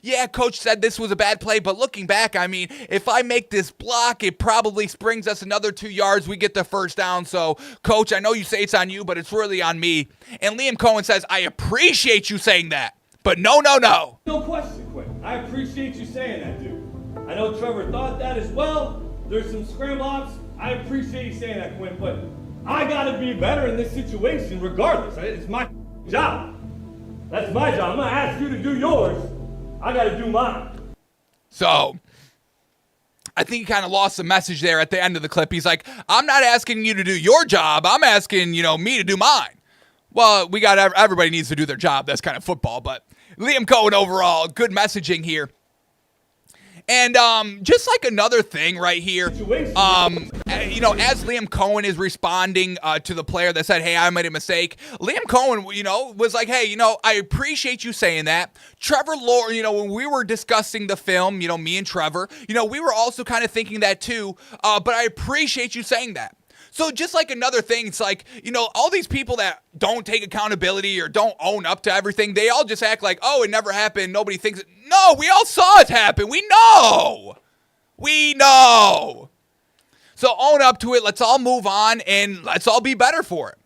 Yeah, coach said this was a bad play, but looking back, if I make this block, it probably springs us another 2 yards. We get the 1st down. So, coach, I know you say it's on you, but it's really on me. And Liam Cohen says, I appreciate you saying that. But no. No question, Quinn. I appreciate you saying that, dude. I know Trevor thought that as well. There's some scramble ops. I appreciate you saying that, Quinn, but I got to be better in this situation regardless. It's my job. That's my job. I'm going to ask you to do yours. I got to do mine. So, I think he kind of lost the message there at the end of the clip. He's like, I'm not asking you to do your job. I'm asking, me to do mine. Well, everybody needs to do their job. That's kind of football. But Liam Cohen overall, good messaging here. And just like another thing right here, as Liam Cohen is responding to the player that said, hey, I made a mistake, Liam Cohen, was like, hey, I appreciate you saying that. Trevor Lawrence, when we were discussing the film, me and Trevor, we were also kind of thinking that too, but I appreciate you saying that. So just like another thing, it's like, all these people that don't take accountability or don't own up to everything, they all just act like, oh, it never happened. Nobody thinks it. No, we all saw it happen. We know. So own up to it. Let's all move on and let's all be better for it.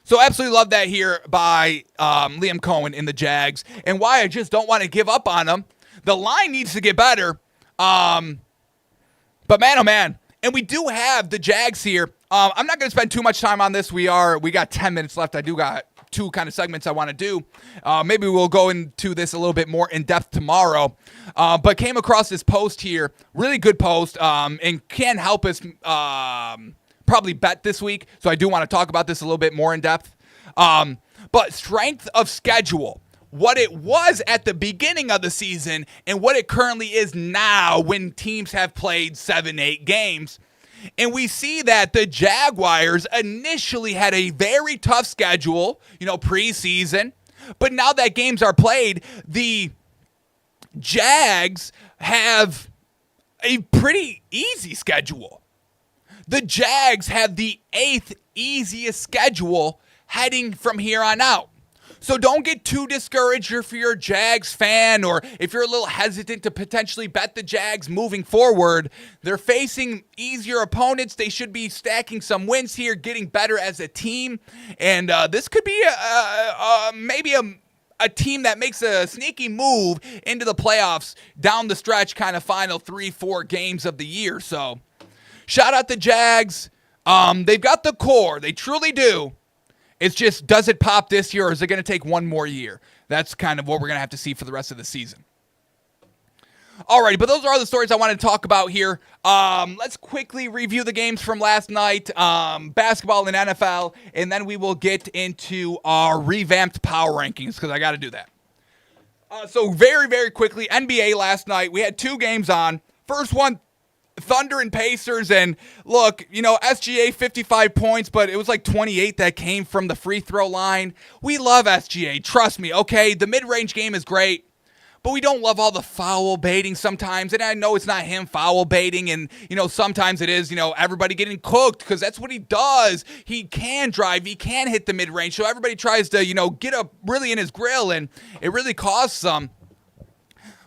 So absolutely love that here by Liam Cohen in the Jags, and why I just don't want to give up on them. The line needs to get better. But man, oh man. And we do have the Jags here. I'm not going to spend too much time on this. We got 10 minutes left. I do got 2 kind of segments I want to do. Maybe we'll go into this a little bit more in depth tomorrow. But came across this post here, really good post, and can help us probably bet this week. So I do want to talk about this a little bit more in depth. But strength of schedule, what it was at the beginning of the season and what it currently is now when teams have played 7-8 games. And we see that the Jaguars initially had a very tough schedule, preseason. But now that games are played, the Jags have a pretty easy schedule. The Jags have the 8th easiest schedule heading from here on out. So don't get too discouraged if you're a Jags fan or if you're a little hesitant to potentially bet the Jags moving forward. They're facing easier opponents. They should be stacking some wins here, getting better as a team. And this could be maybe a team that makes a sneaky move into the playoffs down the stretch, kind of final 3-4 games of the year. So shout out the Jags. They've got the core. They truly do. It's just, does it pop this year or is it going to take one more year? That's kind of what we're going to have to see for the rest of the season. Alrighty, but those are all the stories I wanted to talk about here. Let's quickly review the games from last night, basketball and NFL, and then we will get into our revamped power rankings because I got to do that. So very, very quickly, NBA last night, we had 2 games on. First one, Thunder and Pacers, and look, SGA 55 points, but it was like 28 that came from the free throw line. We love SGA, trust me, okay? The mid-range game is great, but we don't love all the foul baiting sometimes, and I know it's not him foul baiting, and, sometimes it is, everybody getting cooked, because that's what he does. He can drive, he can hit the mid-range, so everybody tries to, get up really in his grill, and it really costs some.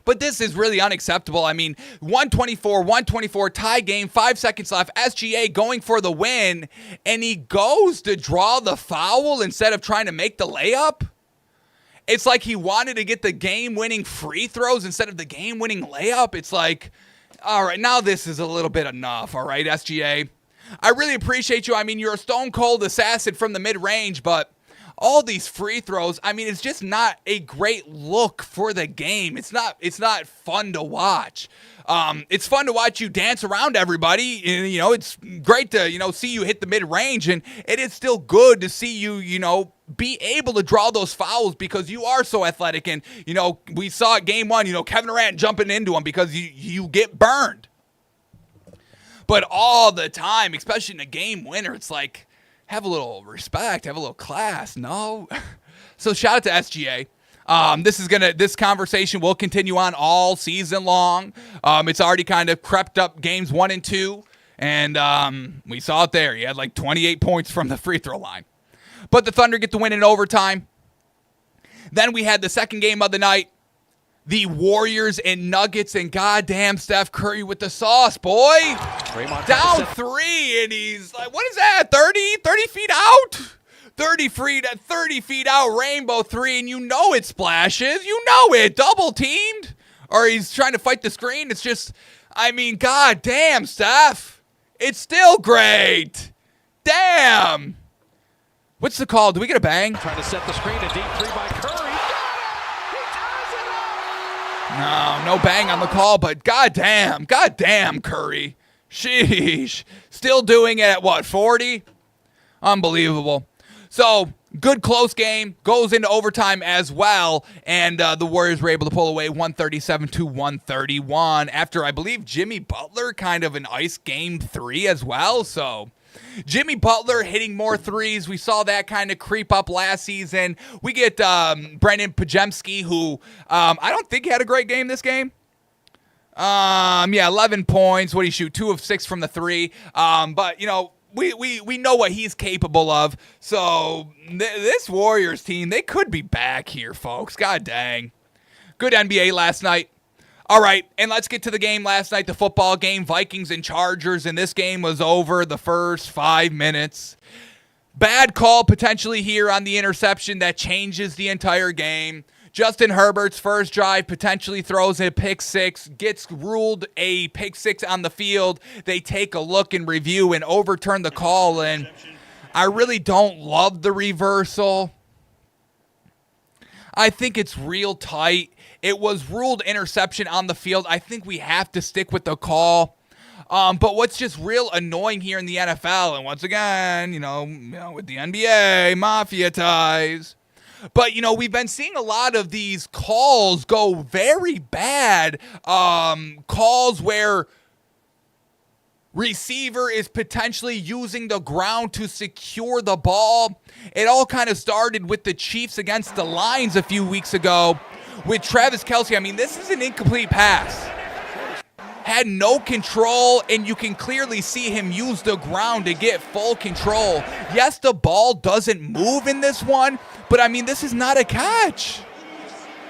But this is really unacceptable. I mean, 124 tie game, 5 seconds left. SGA going for the win, and he goes to draw the foul instead of trying to make the layup. It's like he wanted to get the game-winning free throws instead of the game-winning layup. It's like, all right, now this is a little bit enough, all right, SGA. I really appreciate you. I mean, you're a stone-cold assassin from the mid-range, but all these free throws, I mean, it's just not a great look for the game. It's not fun to watch. It's fun to watch you dance around everybody. And, it's great to, see you hit the mid-range. And it is still good to see you, be able to draw those fouls because you are so athletic. And, we saw it game 1, Kevin Durant jumping into him because you get burned. But all the time, especially in a game winner, it's like, have a little respect, have a little class. No. So shout out to SGA. This conversation will continue on all season long. It's already kind of crept up games 1 and 2. And we saw it there. He had like 28 points from the free throw line. But the Thunder get the win in overtime. Then we had the second game of the night. The Warriors and Nuggets, and goddamn Steph Curry with the sauce, boy. Down 3, and he's like, what is that, 30 feet out? 30 feet out, rainbow 3, and it splashes. Double teamed. Or he's trying to fight the screen. It's just, goddamn, Steph. It's still great. Damn. What's the call? Do we get a bang? Trying to set the screen, a deep 3 by Curry. No bang on the call, but goddamn, Curry. Sheesh. Still doing it at what, 40? Unbelievable. So, good close game. Goes into overtime as well. And the Warriors were able to pull away 137-131 after, I believe, Jimmy Butler kind of an ice game 3 as well. So, Jimmy Butler hitting more threes. We saw that kind of creep up last season. We get Brendan Pajemski, who I don't think had a great game this game. 11 points. What did he shoot? 2 of 6 from the 3. But, you know, we know what he's capable of. So this Warriors team, they could be back here, folks. God dang. Good NBA last night. All right, and let's get to the game last night, the football game, Vikings and Chargers, and this game was over the first 5 minutes. Bad call potentially here on the interception that changes the entire game. Justin Herbert's first drive potentially throws a pick 6, gets ruled a pick 6 on the field. They take a look and review and overturn the call, and I really don't love the reversal. I think it's real tight. It was ruled interception on the field. I think we have to stick with the call. But what's just real annoying here in the NFL, and once again, you know, with the NBA, mafia ties. But, you know, we've been seeing a lot of these calls go very bad. Calls where receiver is potentially using the ground to secure the ball. It all kind of started with the Chiefs against the Lions a few weeks ago with Travis Kelce. I mean, this is an incomplete pass. Had no control, and you can clearly see him use the ground to get full control. Yes, the ball doesn't move in this one, but I mean, this is not a catch.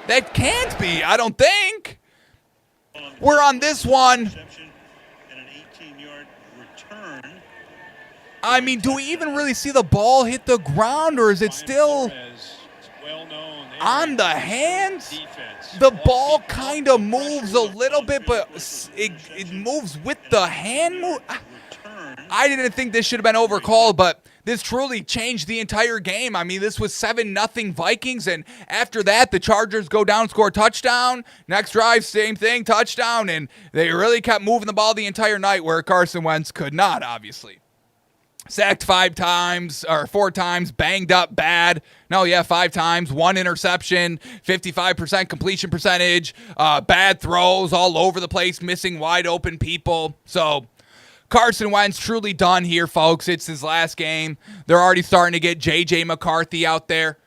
That can't be, I don't think. We're on this one. I mean, do we even really see the ball hit the ground, or is it still on the hands? The ball kind of moves a little bit, but it moves with the hand move. I didn't think this should have been overcalled, but this truly changed the entire game. I mean, this was 7-0 Vikings, and after that, the Chargers go down, score a touchdown. Next drive, same thing, touchdown, and they really kept moving the ball the entire night, where Carson Wentz could not, obviously. Sacked 4 times, banged up bad. 5 times, 1 interception, 55% completion percentage, bad throws all over the place, missing wide open people. So Carson Wentz truly done here, folks. It's his last game. They're already starting to get J.J. McCarthy out there.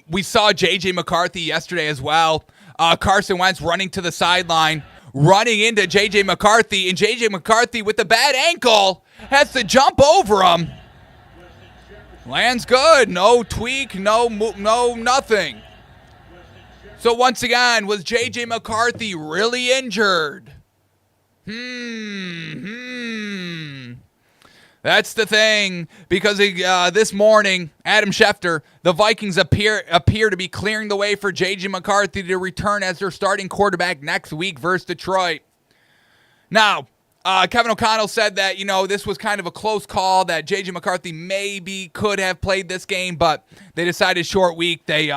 We saw J.J. McCarthy yesterday as well. Carson Wentz running to the sideline, running into J.J. McCarthy, and J.J. McCarthy with a bad ankle has to jump over him. Lands good. No tweak, no nothing. So once again, was J.J. McCarthy really injured? That's the thing, because this morning, Adam Schefter, the Vikings appear to be clearing the way for J.J. McCarthy to return as their starting quarterback next week versus Detroit. Now, Kevin O'Connell said that, this was kind of a close call, that J.J. McCarthy maybe could have played this game, but they decided short week. They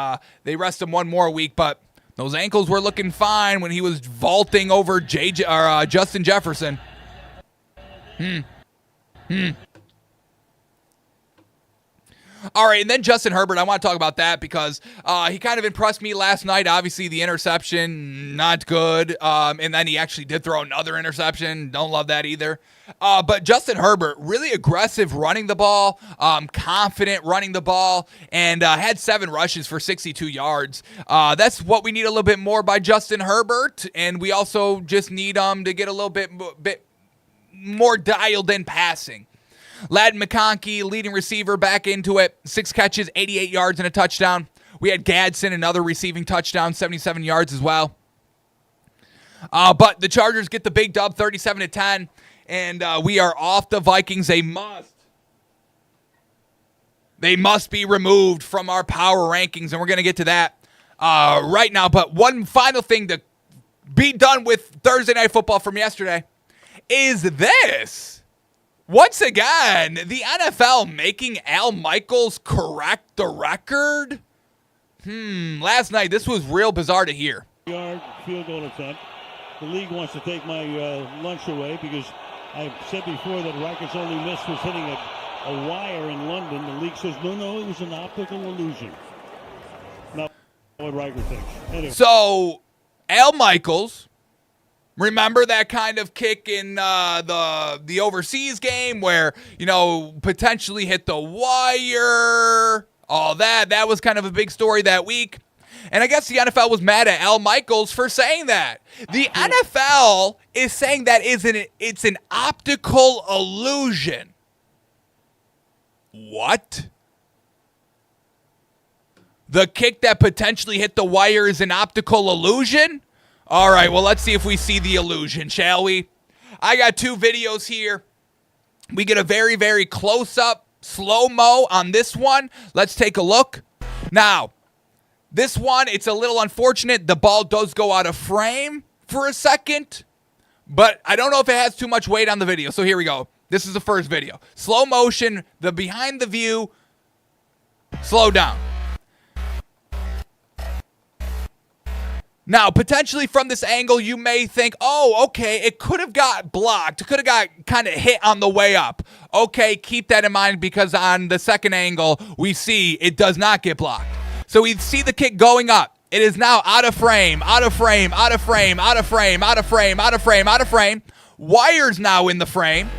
rest him one more week, but those ankles were looking fine when he was vaulting over Justin Jefferson. All right, and then Justin Herbert, I want to talk about that because he kind of impressed me last night. Obviously, the interception, not good. And then he actually did throw another interception. Don't love that either. But Justin Herbert, really aggressive running the ball, confident running the ball, and had 7 rushes for 62 yards. That's what we need a little bit more by Justin Herbert, and we also just need to get a little bit more dialed in passing. Ladd McConkey, leading receiver, back into it. 6 catches, 88 yards, and a touchdown. We had Gadsden, another receiving touchdown, 77 yards as well. But the Chargers get the big dub, 37-10, and we are off the Vikings. They must be removed from our power rankings, and we're going to get to that right now. But one final thing to be done with Thursday Night Football from yesterday is this. Once again, the NFL making Al Michaels correct the record Last night, this was real bizarre to hear. Yard field goal attempt. The league wants to take my lunch away because I've said before that Riker's only miss was hitting a wire in London. The league says, no, it was an optical illusion. Not what Riker thinks. Anyway. So, Al Michaels, remember that kind of kick in the overseas game where, potentially hit the wire, all that. That was kind of a big story that week. And I guess the NFL was mad at Al Michaels for saying that. The NFL is saying that it's an optical illusion. What? The kick that potentially hit the wire is an optical illusion? All right, well, let's see if we see the illusion, shall we? I got 2 videos here. We get a very, very close-up, slow-mo on this one. Let's take a look. Now, this one, it's a little unfortunate. The ball does go out of frame for a second, but I don't know if it has too much weight on the video. So here we go. This is the first video. Slow motion, the behind the view, slow down. Now, potentially from this angle, you may think, oh, okay, it could have got blocked. It could have got kind of hit on the way up. Okay, keep that in mind because on the second angle, we see it does not get blocked. So we see the kick going up. It is now out of frame, out of frame, out of frame, out of frame, out of frame, out of frame, out of frame. Wire's now in the frame.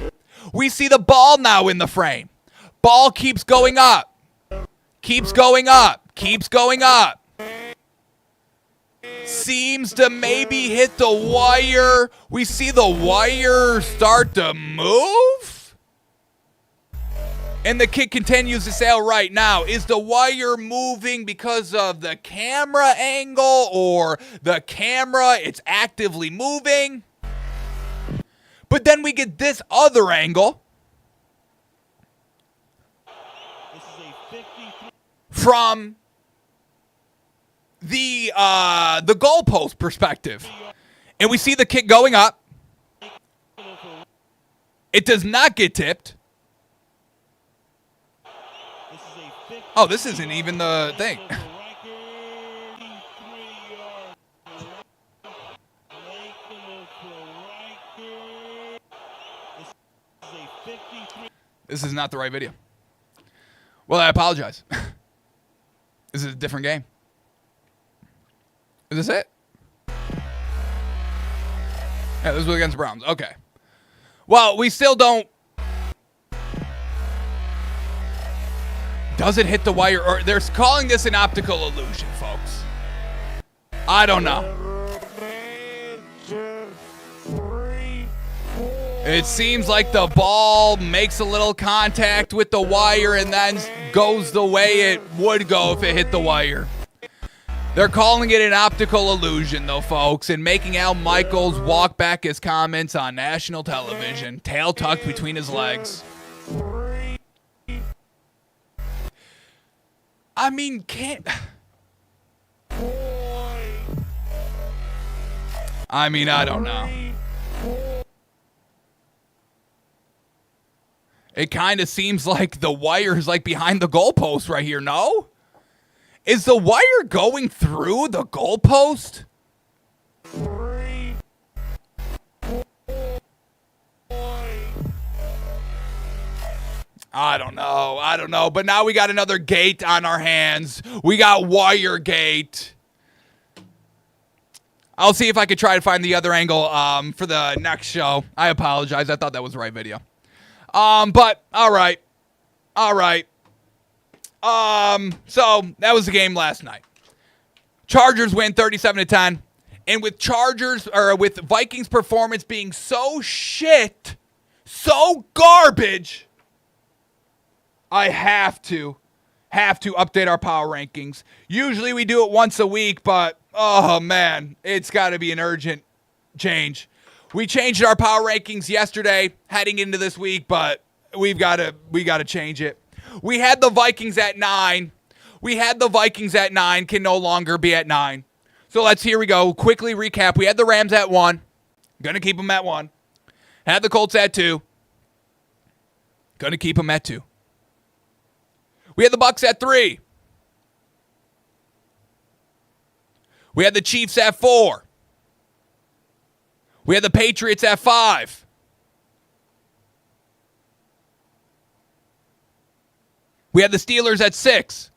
We see the ball now in the frame. Ball keeps going up. Keeps going up. Keeps going up. Seems to maybe hit the wire. We see the wire start to move. And the kick continues to sail right now. Is the wire moving because of the camera angle or the camera, it's actively moving? But then we get this other angle from the goalpost perspective. And we see the kick going up. It does not get tipped. Oh, this isn't even the thing. This is not the right video. Well, I apologize. This is a different game. Is this it? Yeah, this was against the Browns. Okay. Well, we still don't. Does it hit the wire? Or they're calling this an optical illusion, folks. I don't know. It seems like the ball makes a little contact with the wire and then goes the way it would go if it hit the wire. They're calling it an optical illusion, though, folks, and making Al Michaels walk back his comments on national television, tail tucked between his legs. I mean, I don't know. It kind of seems like the wire is like behind the goalpost right here, no? Is the wire going through the goalpost? I don't know. But now we got another gate on our hands. We got wire gate. I'll see if I could try to find the other angle for the next show. I apologize. I thought that was the right video. But all right. So that was the game last night. Chargers win 37-10. And with Vikings performance being so shit, so garbage, I have to update our power rankings. Usually we do it once a week, but oh man, it's got to be an urgent change. We changed our power rankings yesterday heading into this week, but we got to change it. We had the Vikings at 9. Can no longer be at 9. So here we go. Quickly recap. We had the Rams at 1. Going to keep them at 1. Had the Colts at 2. Going to keep them at 2. We had the Bucs at 3. We had the Chiefs at 4. We had the Patriots at 5. We had the Steelers at 6.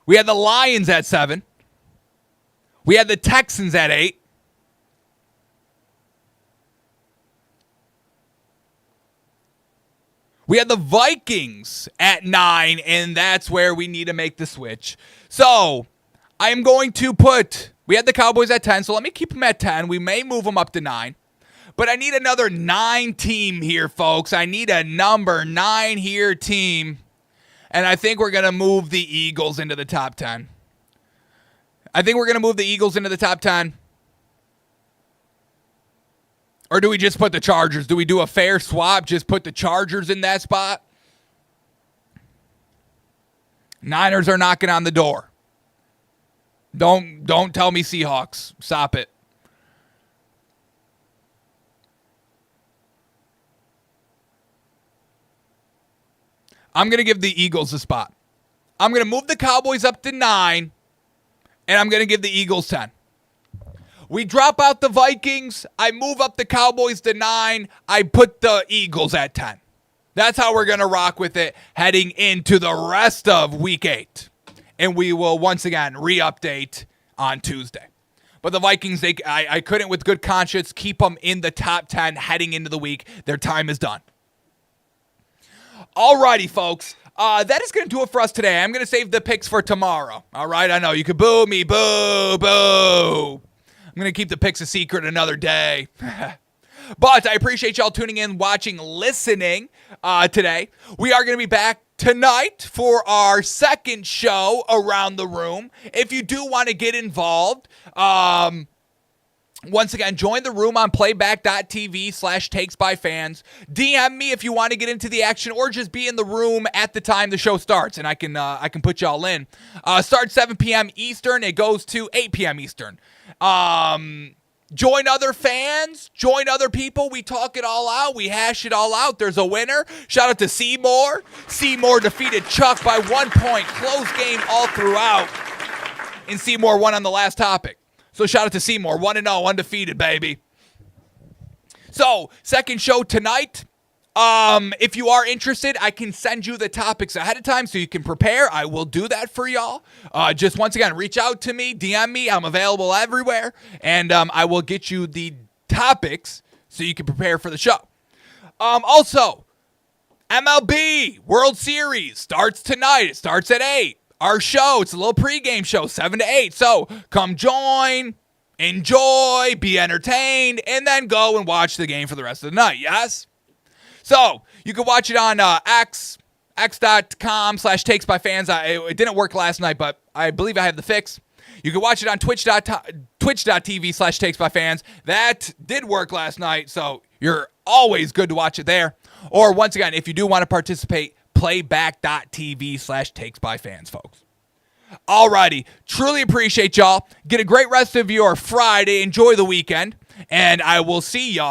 We had the Lions at 7. We had the Texans at 8. We had the Vikings at 9, and that's where we need to make the switch. So I am going to we had the Cowboys at 10, so let me keep them at 10. We may move them up to 9. But I need another 9 team here, folks. I need a number 9 here team. And I think we're going to move the Eagles into the top 10. Or do we just put the Chargers? Do we do a fair swap? Just put the Chargers in that spot? Niners are knocking on the door. Don't tell me Seahawks. Stop it. I'm going to give the Eagles a spot. I'm going to move the Cowboys up to 9, and I'm going to give the Eagles 10. We drop out the Vikings. I move up the Cowboys to 9. I put the Eagles at 10. That's how we're going to rock with it heading into the rest of Week 8. And we will once again re-update on Tuesday. But the Vikings, I couldn't with good conscience keep them in the top 10 heading into the week. Their time is done. Alrighty, folks. That is going to do it for us today. I'm going to save the picks for tomorrow. All right, I know. You could boo me. Boo, boo. I'm going to keep the picks a secret another day. But I appreciate y'all tuning in, watching, listening today. We are going to be back tonight for our second show around the room. If you do want to get involved, once again, join the room on playback.tv/takesbyfans. DM me if you want to get into the action or just be in the room at the time the show starts, and I can put y'all in. Starts 7 p.m. Eastern. It goes to 8 p.m. Eastern. Join other fans. Join other people. We talk it all out. We hash it all out. There's a winner. Shout out to Seymour. Seymour defeated Chuck by 1 point. Close game all throughout. And Seymour won on the last topic. So shout out to Seymour, 1-0, undefeated, baby. So, second show tonight. If you are interested, I can send you the topics ahead of time so you can prepare. I will do that for y'all. Just once again, reach out to me, DM me. I'm available everywhere. And I will get you the topics so you can prepare for the show. Also, MLB World Series starts tonight. It starts at 8. Our show, it's a little pregame show, 7 to 8. So come join, enjoy, be entertained, and then go and watch the game for the rest of the night, yes? So you can watch it on x.com/takesbyfans. It didn't work last night, but I believe I have the fix. You can watch it on twitch.tv/takesbyfans. That did work last night, so you're always good to watch it there. Or once again, if you do want to participate, playback.tv/takesbyfans, folks. Alrighty. Truly appreciate y'all. Get a great rest of your Friday. Enjoy the weekend. And I will see y'all